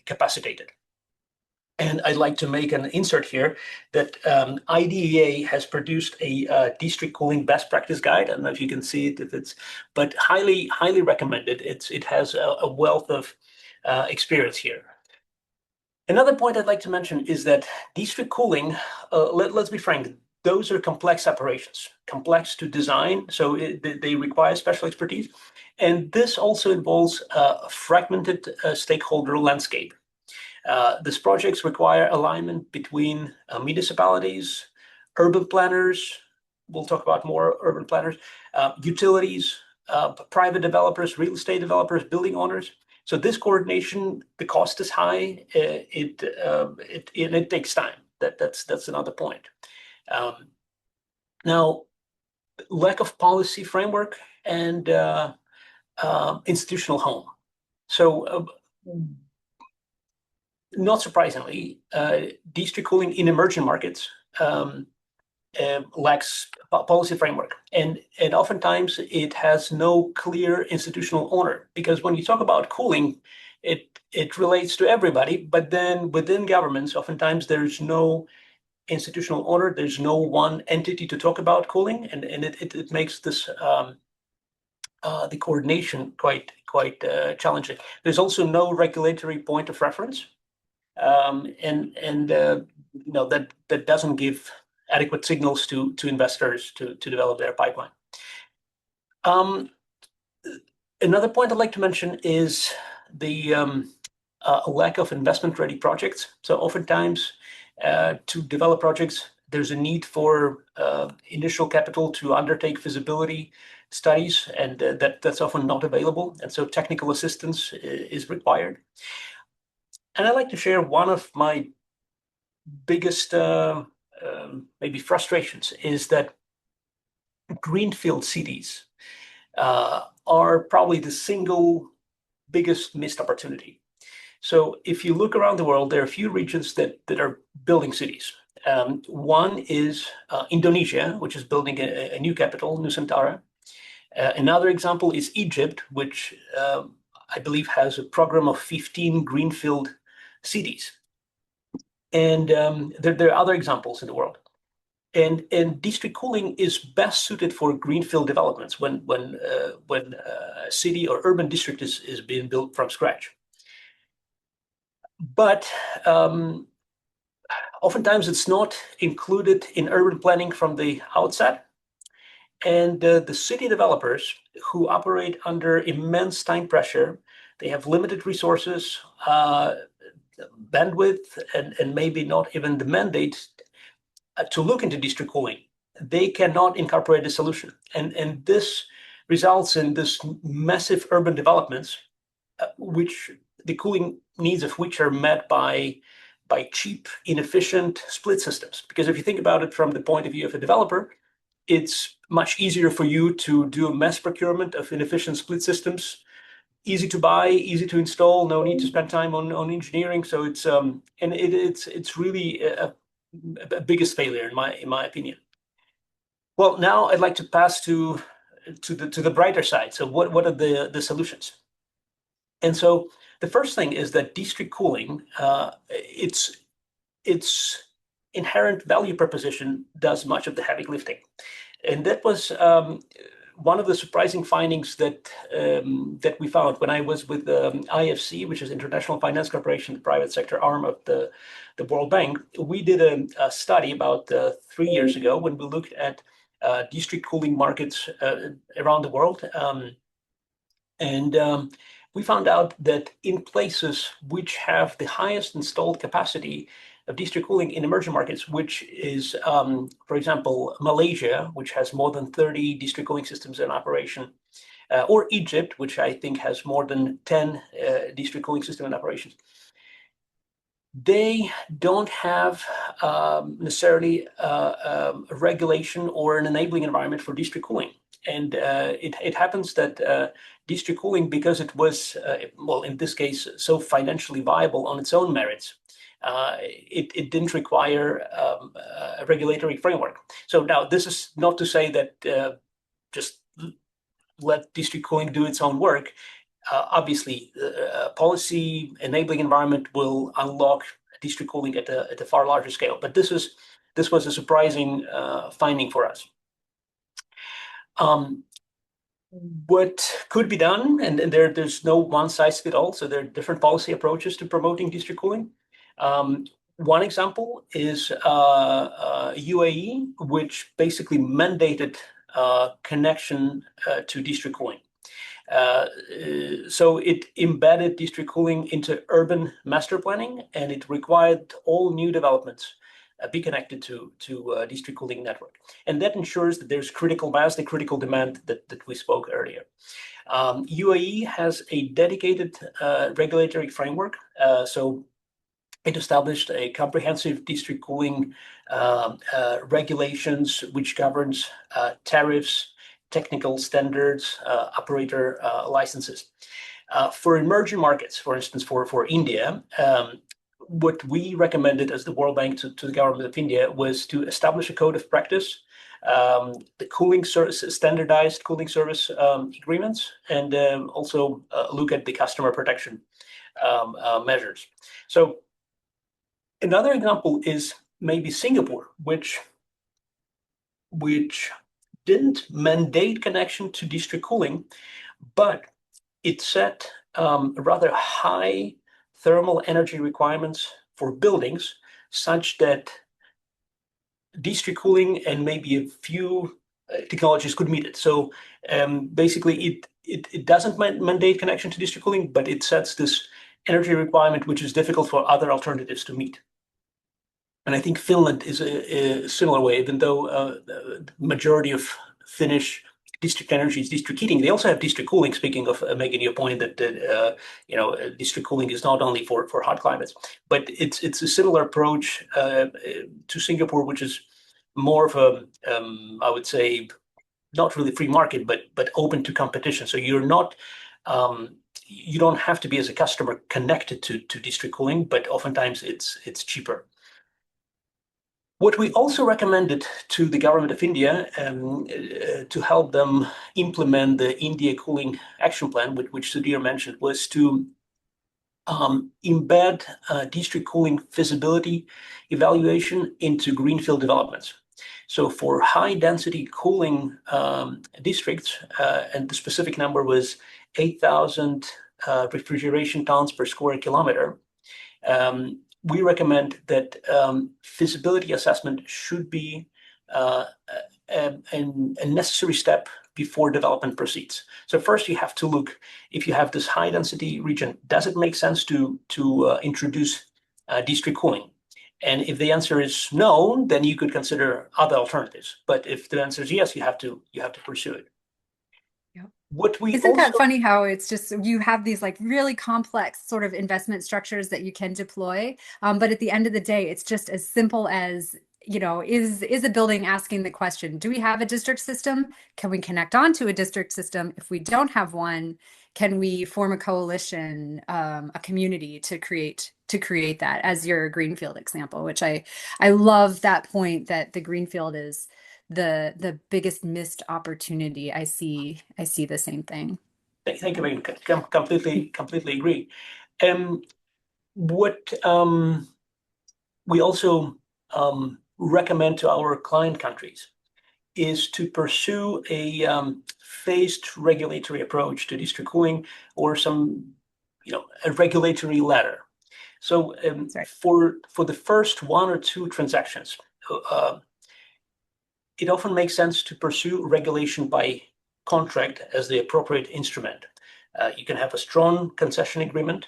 capacitated. And I'd like to make an insert here that IDEA has produced a district cooling best practice guide. I don't know if you can see it, but highly recommended. It has a wealth of experience here. Another point I'd like to mention is that district cooling, let's be frank, those are complex operations, complex to design, so they require special expertise. And this also involves a fragmented stakeholder landscape. These projects require alignment between municipalities, urban planners, we'll talk about more urban planners, utilities, private developers, real estate developers, building owners. So this coordination, the cost is high, it takes time. That's another point. Now, lack of policy framework and institutional home. So not surprisingly, district cooling in emerging markets lacks policy framework, and oftentimes it has no clear institutional owner, because when you talk about cooling, it relates to everybody, but then within governments, oftentimes there's no institutional owner, there's no one entity to talk about cooling, and it makes this the coordination quite challenging. There's also no regulatory point of reference, that doesn't give adequate signals to investors to develop their pipeline. Another point I'd like to mention is the lack of investment-ready projects. So oftentimes, to develop projects, there's a need for initial capital to undertake feasibility studies, and that's often not available. And so technical assistance is required. And I'd like to share one of my biggest maybe frustrations is that greenfield cities are probably the single biggest missed opportunity. So if you look around the world, there are a few regions that are building cities. One is Indonesia, which is building a new capital, Nusantara. Another example is Egypt, which I believe has a program of 15 greenfield cities. And there are other examples in the world. And district cooling is best suited for greenfield developments when a city or urban district is being built from scratch. But oftentimes it's not included in urban planning from the outset. And the city developers who operate under immense time pressure, they have limited resources, bandwidth, and maybe not even the mandate to look into district cooling. They cannot incorporate the solution. And this results in this massive urban developments, which the cooling needs of which are met by cheap, inefficient split systems. Because if you think about it from the point of view of a developer, it's much easier for you to do a mass procurement of inefficient split systems, easy to buy, easy to install, no need to spend time on engineering. So it's really a biggest failure in my opinion. Well, now I'd like to pass to the brighter side. So what are the solutions? And so the first thing is that district cooling, its inherent value proposition does much of the heavy lifting. And that was one of the surprising findings that we found when I was with IFC, which is International Finance Corporation, the private sector arm of the World Bank. We did a study about 3 years ago when we looked at district cooling markets around the world. We found out that in places which have the highest installed capacity of district cooling in emerging markets, which is, for example, Malaysia, which has more than 30 district cooling systems in operation, or Egypt, which I think has more than 10 district cooling systems in operations. They don't have necessarily a regulation or an enabling environment for district cooling. And it happens that district cooling, because it was, well, in this case, so financially viable on its own merits, it didn't require a regulatory framework. So now this is not to say that just let district cooling do its own work. Obviously, policy enabling environment will unlock district cooling at a far larger scale. But this was a surprising finding for us. What could be done, and there's no one size fits all. So there are different policy approaches to promoting district cooling. One example is UAE, which basically mandated connection to district cooling. So it embedded district cooling into urban master planning, and it required all new developments be connected to district cooling network. And that ensures that there's critical mass, the critical demand that we spoke earlier. UAE has a dedicated regulatory framework. So it established a comprehensive district cooling regulations, which governs tariffs, technical standards, operator licenses. For emerging markets, for instance, for India, what we recommended as the World Bank to the government of India was to establish a code of practice, the cooling service, standardized cooling service agreements, and also look at the customer protection measures. So another example is maybe Singapore, which didn't mandate connection to district cooling, but it set rather high thermal energy requirements for buildings such that district cooling and maybe a few technologies could meet it. So basically, it doesn't mandate connection to district cooling, but it sets this energy requirement which is difficult for other alternatives to meet. And I think Finland is a similar way, even though the majority of Finnish district energy is district heating. They also have district cooling. Speaking of making your point that district cooling is not only for hot climates, but it's a similar approach to Singapore, which is more of a I would say not really free market, but open to competition. So you're not you don't have to be as a customer connected to district cooling, but oftentimes it's cheaper. What we also recommended to the government of India to help them implement the India Cooling Action Plan, which Sudhir mentioned, was to embed district cooling feasibility evaluation into greenfield developments. So for high density cooling districts, and the specific number was 8,000 refrigeration tons per square kilometer, we recommend that feasibility assessment should be a necessary step before development proceeds. So first you have to look, if you have this high density region, does it make sense to introduce district cooling? And if the answer is no, then you could consider other alternatives. But if the answer is yes, you have to pursue it. Isn't that funny how it's just you have these like really complex sort of investment structures that you can deploy, but at the end of the day, it's just as simple as, is a building asking the question, do we have a district system? Can we connect onto a district system? If we don't have one, can we form a coalition, a community to create that, as your greenfield example, which I love that point that the greenfield is the biggest missed opportunity. I see the same thing. Thank you, Megan. Completely agree. What we also recommend to our client countries is to pursue a phased regulatory approach to district cooling, or a regulatory ladder. So for the first one or two transactions, it often makes sense to pursue regulation by contract as the appropriate instrument. You can have a strong concession agreement,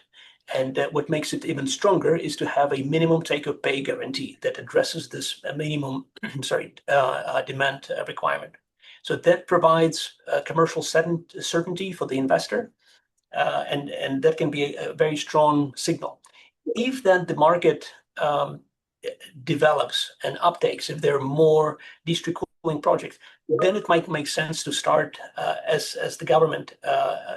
and what makes it even stronger is to have a minimum take-or-pay guarantee that addresses this minimum demand requirement. So that provides commercial certainty for the investor, and that can be a very strong signal. If then the market develops and uptakes, if there are more district cooling projects, then it might make sense to start as the government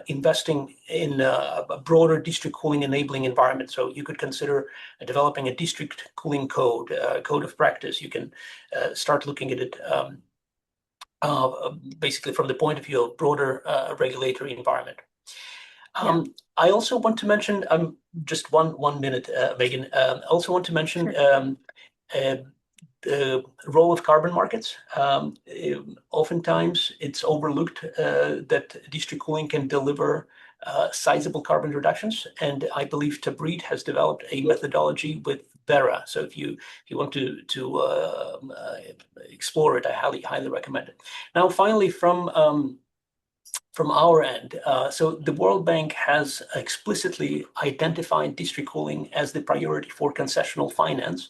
investing in a broader district cooling enabling environment. So you could consider developing a district cooling code of practice. You can start looking at it basically from the point of view of broader regulatory environment. I also want to mention, just one minute, Megan. I also want to mention the role of carbon markets. Oftentimes, it's overlooked that district cooling can deliver sizable carbon reductions, and I believe Tabreed has developed a methodology with Verra. So if you want to explore it, I highly recommend it. Now, finally, from our end, so the World Bank has explicitly identified district cooling as the priority for concessional finance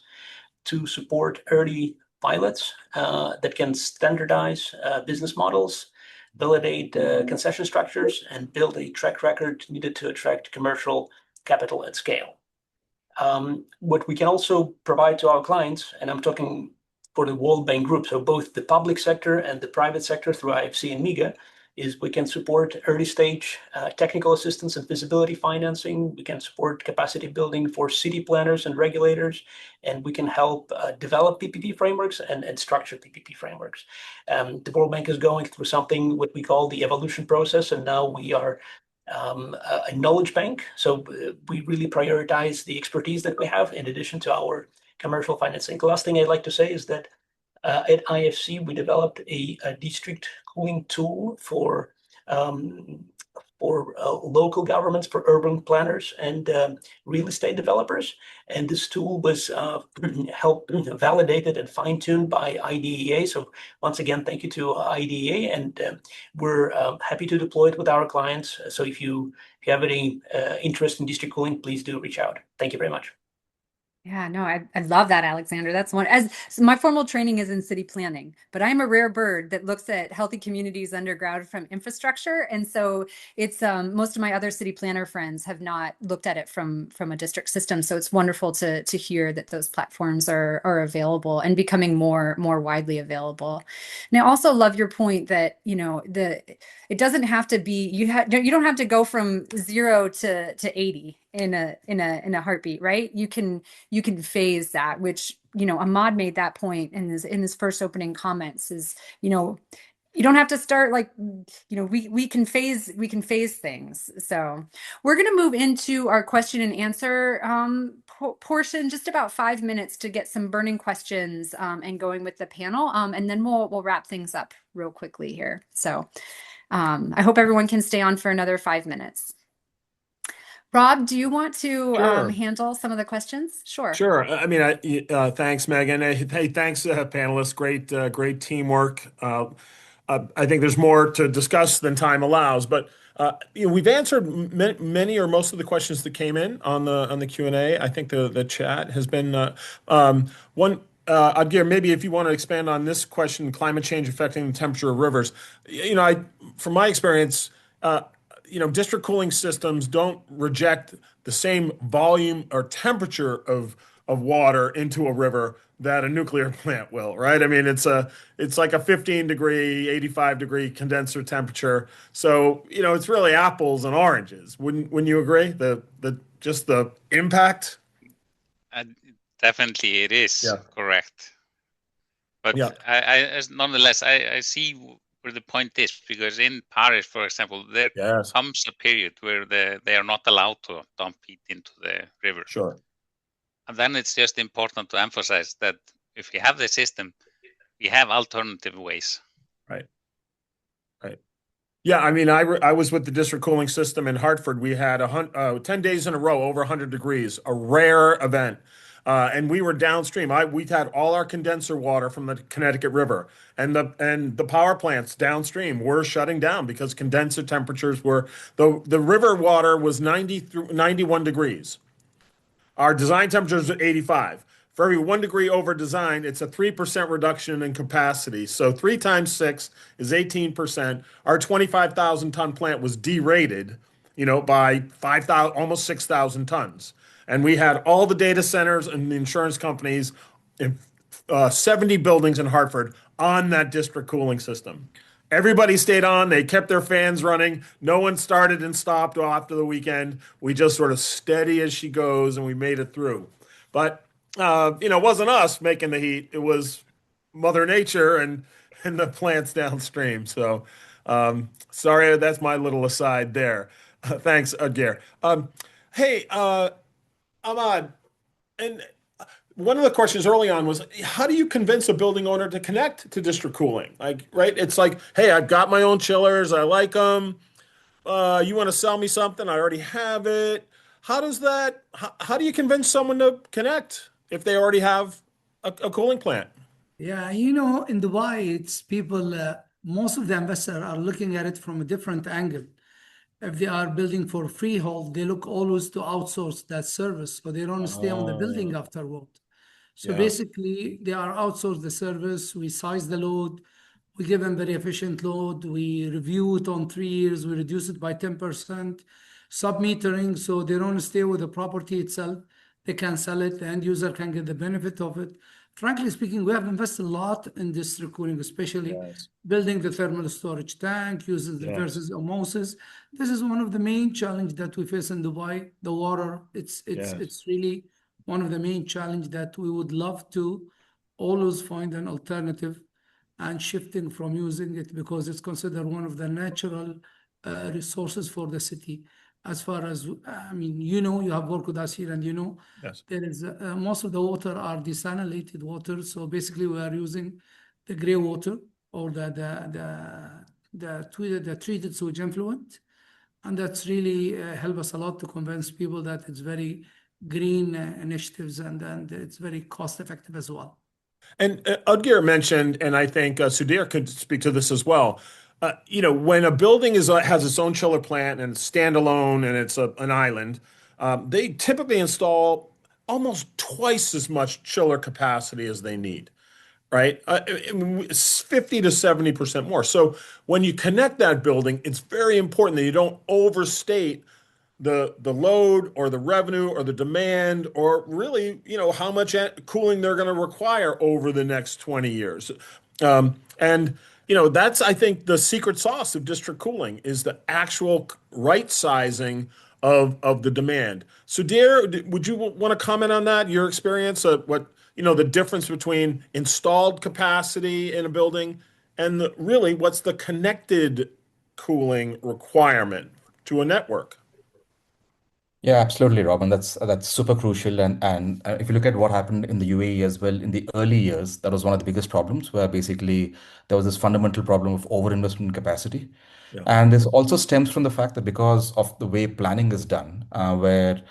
to support early pilots that can standardize business models, validate concession structures, and build a track record needed to attract commercial capital at scale. What we can also provide to our clients, and I'm talking for the World Bank Group, so both the public sector and the private sector through IFC and MIGA, is we can support early stage technical assistance and feasibility financing. We can support capacity building for city planners and regulators, and we can help develop PPP frameworks and structure PPP frameworks. The World Bank is going through something what we call the evolution process, and now we are a knowledge bank. So we really prioritize the expertise that we have in addition to our commercial financing. The last thing I'd like to say is that at IFC, we developed a district cooling tool for local governments, for urban planners and real estate developers. And this tool was helped validated and fine-tuned by IDEA. So once again, thank you to IDEA, and we're happy to deploy it with our clients. So if you have any interest in district cooling, please do reach out. Thank you very much. Yeah, no, I love that, Alexander. That's one. So my formal training is in city planning, but I'm a rare bird that looks at healthy communities underground from infrastructure. And so it's most of my other city planner friends have not looked at it from a district system. So it's wonderful to hear that those platforms are available and becoming more widely available. And I also love your point that, you know, it doesn't have to be, you don't have to go from 0 to 80 in a heartbeat, right? You can phase that, which, you know, Ahmad made that point in his first opening comments is, you know, you don't have to start like, you know, we can phase things. So we're going to move into our question and answer portion, just about 5 minutes to get some burning questions and going with the panel. And then we'll wrap things up real quickly here. So I hope everyone can stay on for another 5 minutes. Rob, do you want to Sure. handle some of the questions? Sure. Sure. I mean, thanks, Megan. Hey, thanks, panelists. Great teamwork. I think there's more to discuss than time allows, but you know, we've answered many or most of the questions that came in on the Q&A. I think the chat has been one. Adgir, maybe if you want to expand on this question, climate change affecting the temperature of rivers. You know, from my experience, you know, district cooling systems don't reject the same volume or temperature of water into a river that a nuclear plant will, right? I mean, it's like a 15-degree, 85-degree condenser temperature. So, you know, it's really apples and oranges. Wouldn't you agree? Just the impact? Definitely it is correct. But nonetheless, I see where the point is, because in Paris, for example, there comes a period where they are not allowed to dump heat into the river. Sure. And then it's just important to emphasize that if we have the system, we have alternative ways. Right. Yeah, I mean, I was with the district cooling system in Hartford. We had 10 days in a row over 100 degrees, a rare event. And we were downstream. We'd had all our condenser water from the Connecticut River, and the power plants downstream were shutting down because condenser temperatures were the river water was 90 through 91 degrees. Our design temperature is 85. For every 1 degree over design, it's a 3% reduction in capacity. So 3 times 6 is 18%. Our 25,000 ton plant was derated, you know, by 5,000, almost 6,000 tons. And we had all the data centers and the insurance companies in 70 buildings in Hartford on that district cooling system. Everybody stayed on. They kept their fans running. No one started and stopped after the weekend. We just sort of steady as she goes, and we made it through. But, you know, it wasn't us making the heat. It was Mother Nature and the plants downstream. So sorry, that's my little aside there. Thanks, Adgir. Hey, Ahmad, and one of the questions early on was, how do you convince a building owner to connect to district cooling? Like, right? It's like, hey, I've got my own chillers. I like them. You want to sell me something? I already have it. How does that, how do you convince someone to connect if they already have a cooling plant? Yeah, you know, in Dubai, it's people, most of the investors are looking at it from a different angle. If they are building for freehold, they look always to outsource that service, so they don't stay on the building afterward. So basically, they are outsource the service. We size the load. We give them very efficient load. We review it on 3 years. We reduce it by 10%. Sub-metering, so they don't stay with the property itself. They can sell it. The end user can get the benefit of it. Frankly speaking, we have invested a lot in district cooling, especially building the thermal storage tank, using the versus osmosis. This is one of the main challenges that we face in Dubai. The water, it's really one of the main challenges that we would love to always find an alternative and shifting from using it, because it's considered one of the natural resources for the city. as far as, I mean, you have worked with us here and Yes. there is most of the water are desalinated water. So basically we are using the gray water or the treated sewage effluent. And that's really help us a lot to convince people that it's very green initiatives and it's very cost effective as well. And Udgir mentioned, and I think Sudhir could speak to this as well. When a building has its own chiller plant and it's standalone and it's an island, they typically install almost twice as much chiller capacity as they need, right? It's 50 to 70% more. So when you connect that building, it's very important that you don't overstate the load or the revenue or the demand or really how much cooling they're going to require over the next 20 years. And that's, I think, the secret sauce of district cooling is the actual right sizing of the demand. Sudhir, would you want to comment on that, your experience of what the difference between installed capacity in a building and really what's the connected cooling requirement to a network? Yeah, absolutely, Robin. That's super crucial. And if you look at what happened in the UAE as well in the early years, that was one of the biggest problems where basically there was this fundamental problem of overinvestment in capacity. Yeah. And this also stems from the fact that because of the way planning is done, where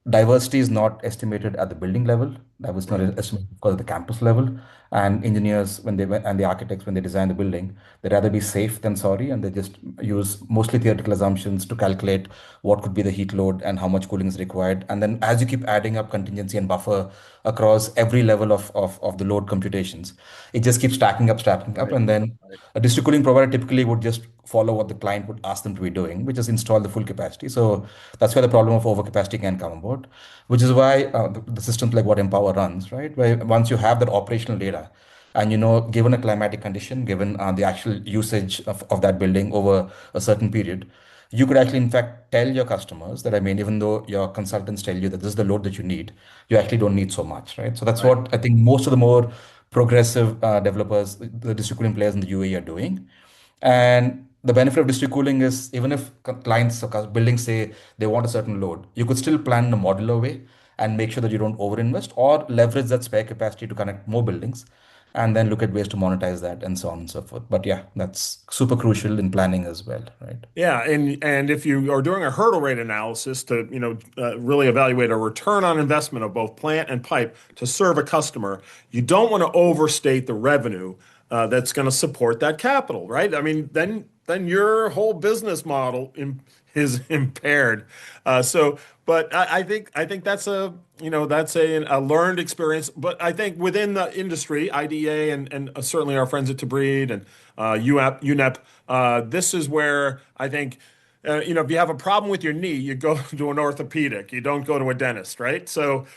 diversity is not estimated at the building level, diversity is not estimated because of the campus level, and engineers and the architects when they design the building, they rather be safe than sorry, and they just use mostly theoretical assumptions to calculate what could be the heat load and how much cooling is required. And then as you keep adding up contingency and buffer across every level of the load computations, it just keeps stacking up, and then a district cooling provider typically would just follow what the client would ask them to be doing, which is install the full capacity. So that's where the problem of overcapacity can come about, which is why the systems like what Empower runs, right? Where once you have that operational data and given a climatic condition, given the actual usage of that building over a certain period, you could actually in fact tell your customers that, I mean, even though your consultants tell you that this is the load that you need, you actually don't need so much, right? So that's what I think most of the more progressive developers, the district cooling players in the UAE are doing. And the benefit of district cooling is even if clients or buildings say they want a certain load, you could still plan in a modular way and make sure that you don't overinvest or leverage that spare capacity to connect more buildings and then look at ways to monetize that and so on and so forth. But yeah, that's super crucial in planning as well, right? Yeah, and if you are doing a hurdle rate analysis to really evaluate a return on investment of both plant and pipe to serve a customer, you don't want to overstate the revenue that's going to support that capital, right? I mean, then your whole business model is impaired. But I think that's a learned experience. But I think within the industry, IDA and certainly our friends at Tabreed and UNEP, this is where I think if you have a problem with your knee, you go to an orthopedic. You don't go to a dentist, right? So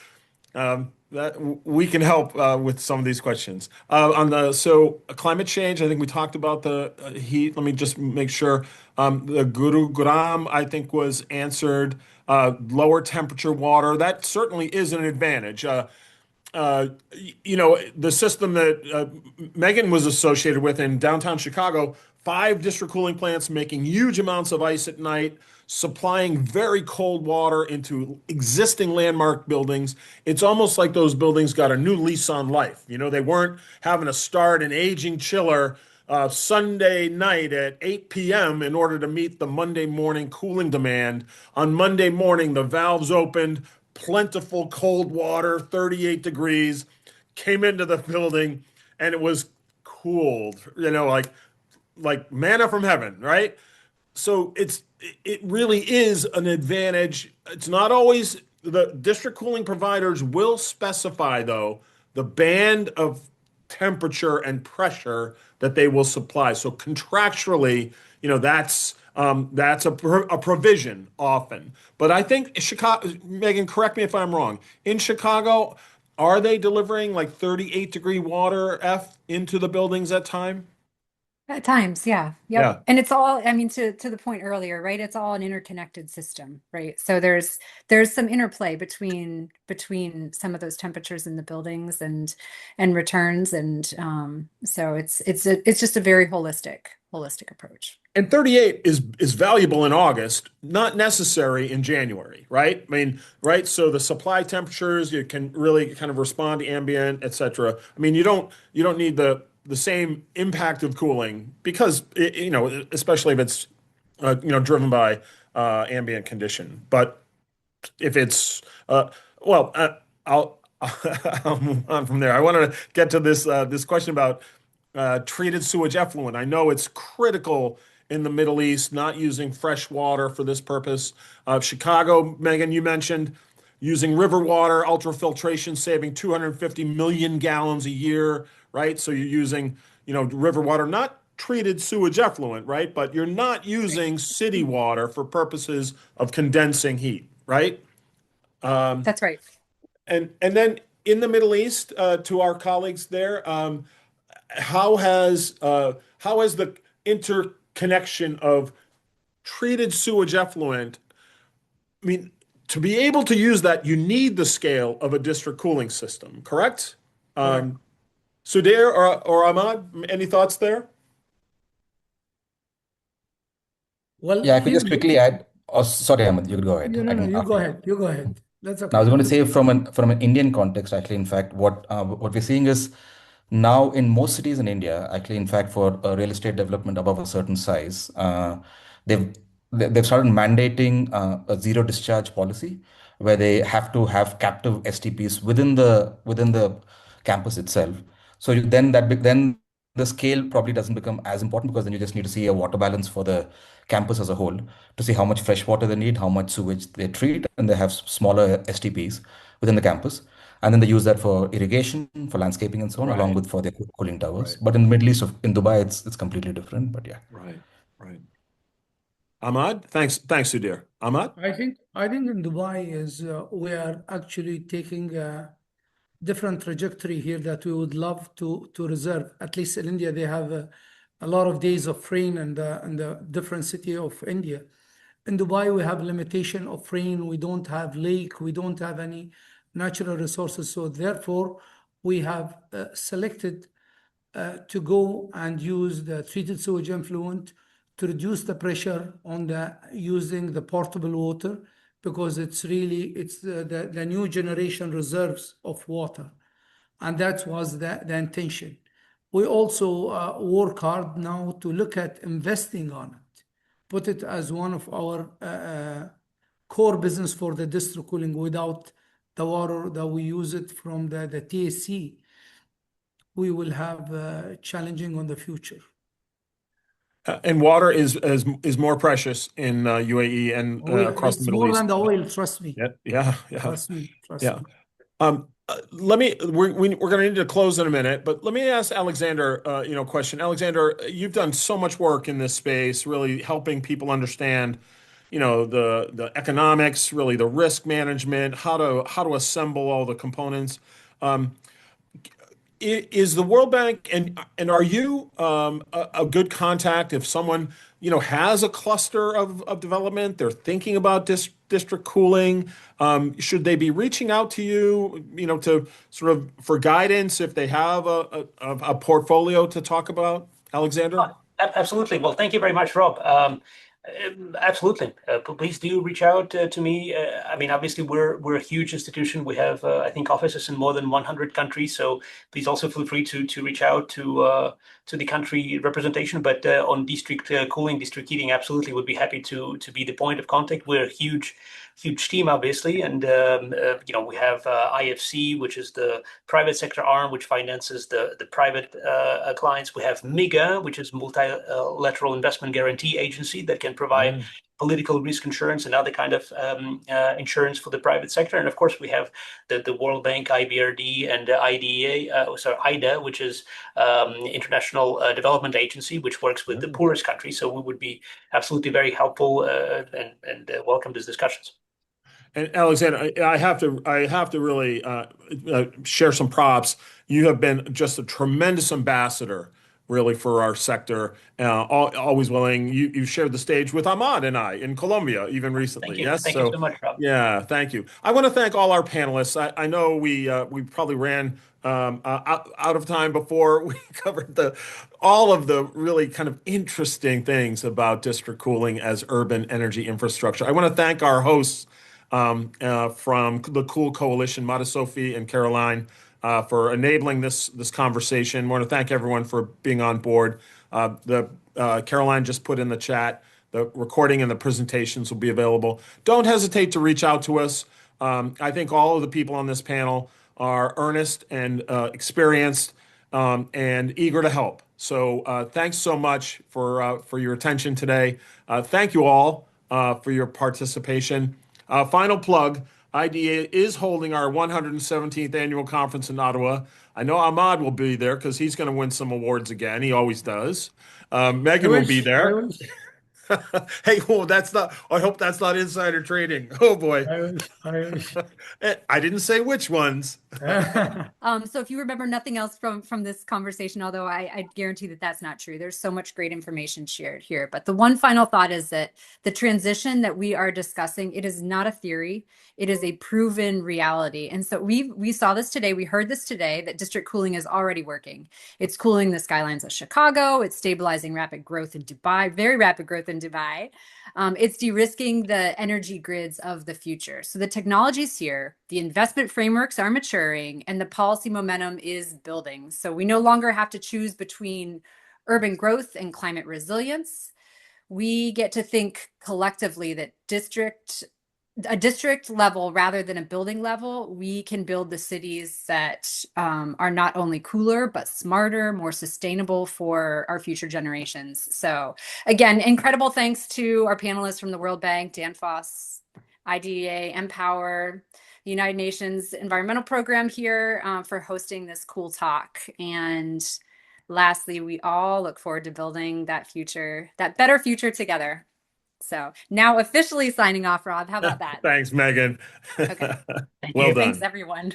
that we can help with some of these questions. Climate change, I think we talked about the heat. Let me just make sure. The Gurugram, I think, was answered. Lower temperature water, that certainly is an advantage. The system that Megan was associated with in downtown Chicago, 5 district cooling plants making huge amounts of ice at night, supplying very cold water into existing landmark buildings. It's almost like those buildings got a new lease on life. They weren't having to start an aging chiller Sunday night at 8 p.m. in order to meet the Monday morning cooling demand. On Monday morning, the valves opened, plentiful cold water, 38 degrees, came into the building, and it was cooled, like manna from heaven, right? So it really is an advantage. It's not always the district cooling providers will specify, though, the band of temperature and pressure that they will supply. So contractually, that's a provision often. But I think Chicago, Megan, correct me if I'm wrong. In Chicago, are they delivering like 38-degree water F into the buildings at time? At times, yeah. Yep. Yeah. And it's all, I mean, to the point earlier, right? It's all an interconnected system, right? So there's some interplay between some of those temperatures in the buildings and returns. And so it's just a very holistic approach. And 38 is valuable in August, not necessary in January, right? I mean, right? So the supply temperatures, you can really kind of respond to ambient, et cetera. I mean, you don't need the same impact of cooling because you know, especially if it's you know, driven by ambient condition. But if it's well, I'll move on from there. I wanted to get to this question about treated sewage effluent. I know it's critical in the Middle East, not using fresh water for this purpose. Chicago, Megan, you mentioned using river water, ultrafiltration, saving 250 million gallons a year, right? So you're using, you know, river water, not treated sewage effluent, right? But you're not using city water for purposes of condensing heat, right? That's right. And then in the Middle East, to our colleagues there, how has the interconnection of treated sewage effluent? I mean, to be able to use that, you need the scale of a district cooling system, correct? Sudair or Ahmad, any thoughts there? Well, Yeah, I could here, just quickly add. Oh, sorry, Ahmed, you could go ahead. no, I no, can you after go you. ahead. You go ahead. That's Now, I was okay. going to say from an Indian context, actually, in fact, what we're seeing is now in most cities in India, actually, in fact, for a real estate development above a certain size, they've they've started mandating a zero discharge policy where they have to have captive STPs within the campus itself. So then the scale probably doesn't become as important because then you just need to see a water balance for the campus as a whole to see how much fresh water they need, how much sewage they treat, and they have smaller STPs within the campus. And then they use that for irrigation, for landscaping, and so on, along Right, with for their cooling towers. right, But in the Middle East, in Dubai, it's completely different. But yeah. right, right. Ahmad, thanks, Sudair. Ahmad? I think in Dubai is we are actually taking a different trajectory here that we would love to reserve. At least in India, they have a lot of days of rain in the different city of India. In Dubai, we have limitation of rain. We don't have lake. We don't have any natural resources. So therefore, we have selected to go and use the treated sewage effluent to reduce the pressure on the using the portable water because it's the new generation reserves of water, and that was the intention. We also work hard now to look at investing on it, put it as one of our core business for the district cooling. Without the water that we use it from the TSC, we will have challenging on the future. And water is more precious in UAE and across the It's Middle more East. than the oil, trust me. Yeah. Trust me. Trust Yeah. me. We're going to need to close in a minute, but let me ask Alexander, you know, a question. Alexander, you've done so much work in this space, really helping people understand, you know, the economics, really the risk management, how to assemble all the components. Is the World Bank and are you a good contact if someone, you know, has a cluster of development, they're thinking about district cooling, should they be reaching out to you, you know, to sort of for guidance if they have a portfolio to talk about, Alexander? Absolutely. Well, thank you very much, Rob. Absolutely. Please do reach out to me. I mean, obviously, we're a huge institution. We have, I think, offices in more than 100 countries. So please also feel free to reach out to the country representation. But on district cooling, district heating, absolutely would be happy to be the point of contact. We're a huge team, obviously, and you know, we have IFC, which is the private sector arm, which finances the private clients. We have MIGA, which is multilateral investment guarantee agency that can provide political risk insurance and other kind of insurance for the private sector. And of course, we have the World Bank, IBRD, and IDA, which is International Development Agency, which works with the poorest countries. So we would be absolutely very helpful and welcome these discussions. And Alexander, I have to really share some props. You have been just a tremendous ambassador really for our sector. Always willing. You shared the stage with Ahmad and I in Colombia even recently. Thank you. Yes, Thank you so much, Rob. yeah, thank you. I want to thank all our panelists. I know we probably ran out of time before we covered all of the really kind of interesting things about district cooling as urban energy infrastructure. I want to thank our hosts from the Cool Coalition, Mata Sophie and Caroline, for enabling this conversation. I want to thank everyone for being on board. Caroline just put in the chat, the recording and the presentations will be available. Don't hesitate to reach out to us. I think all of the people on this panel are earnest and experienced and eager to help. So thanks so much for your attention today. Thank you all for your participation. Final plug, IDEA is holding our 117th annual conference in Ottawa. I know Ahmad will be there because he's going to win some awards again. He always does. Megan will be there. Hey, well, I hope that's not insider trading. Oh boy. I wish. I didn't say which ones. So if you remember nothing else from this conversation, although I guarantee that that's not true, there's so much great information shared here. But the one final thought is that the transition that we are discussing, it is not a theory, it is a proven reality. And so we saw this today, we heard this today, that district cooling is already working. It's cooling the skylines of Chicago, it's stabilizing rapid growth in Dubai, very rapid growth in Dubai. It's de-risking the energy grids of the future. So the technology's here, the investment frameworks are maturing, and the policy momentum is building. So we no longer have to choose between urban growth and climate resilience. We get to think collectively that a district level rather than a building level, we can build the cities that are not only cooler, but smarter, more sustainable for our future generations. So again, incredible thanks to our panelists from the World Bank, Danfoss, IDEA, Empower, the United Nations Environmental Program here for hosting this cool talk. And lastly, we all look forward to building that future, that better future together. So now officially signing off, Rob. How about that? Thanks, Megan. Okay. Well done. Thanks, everyone.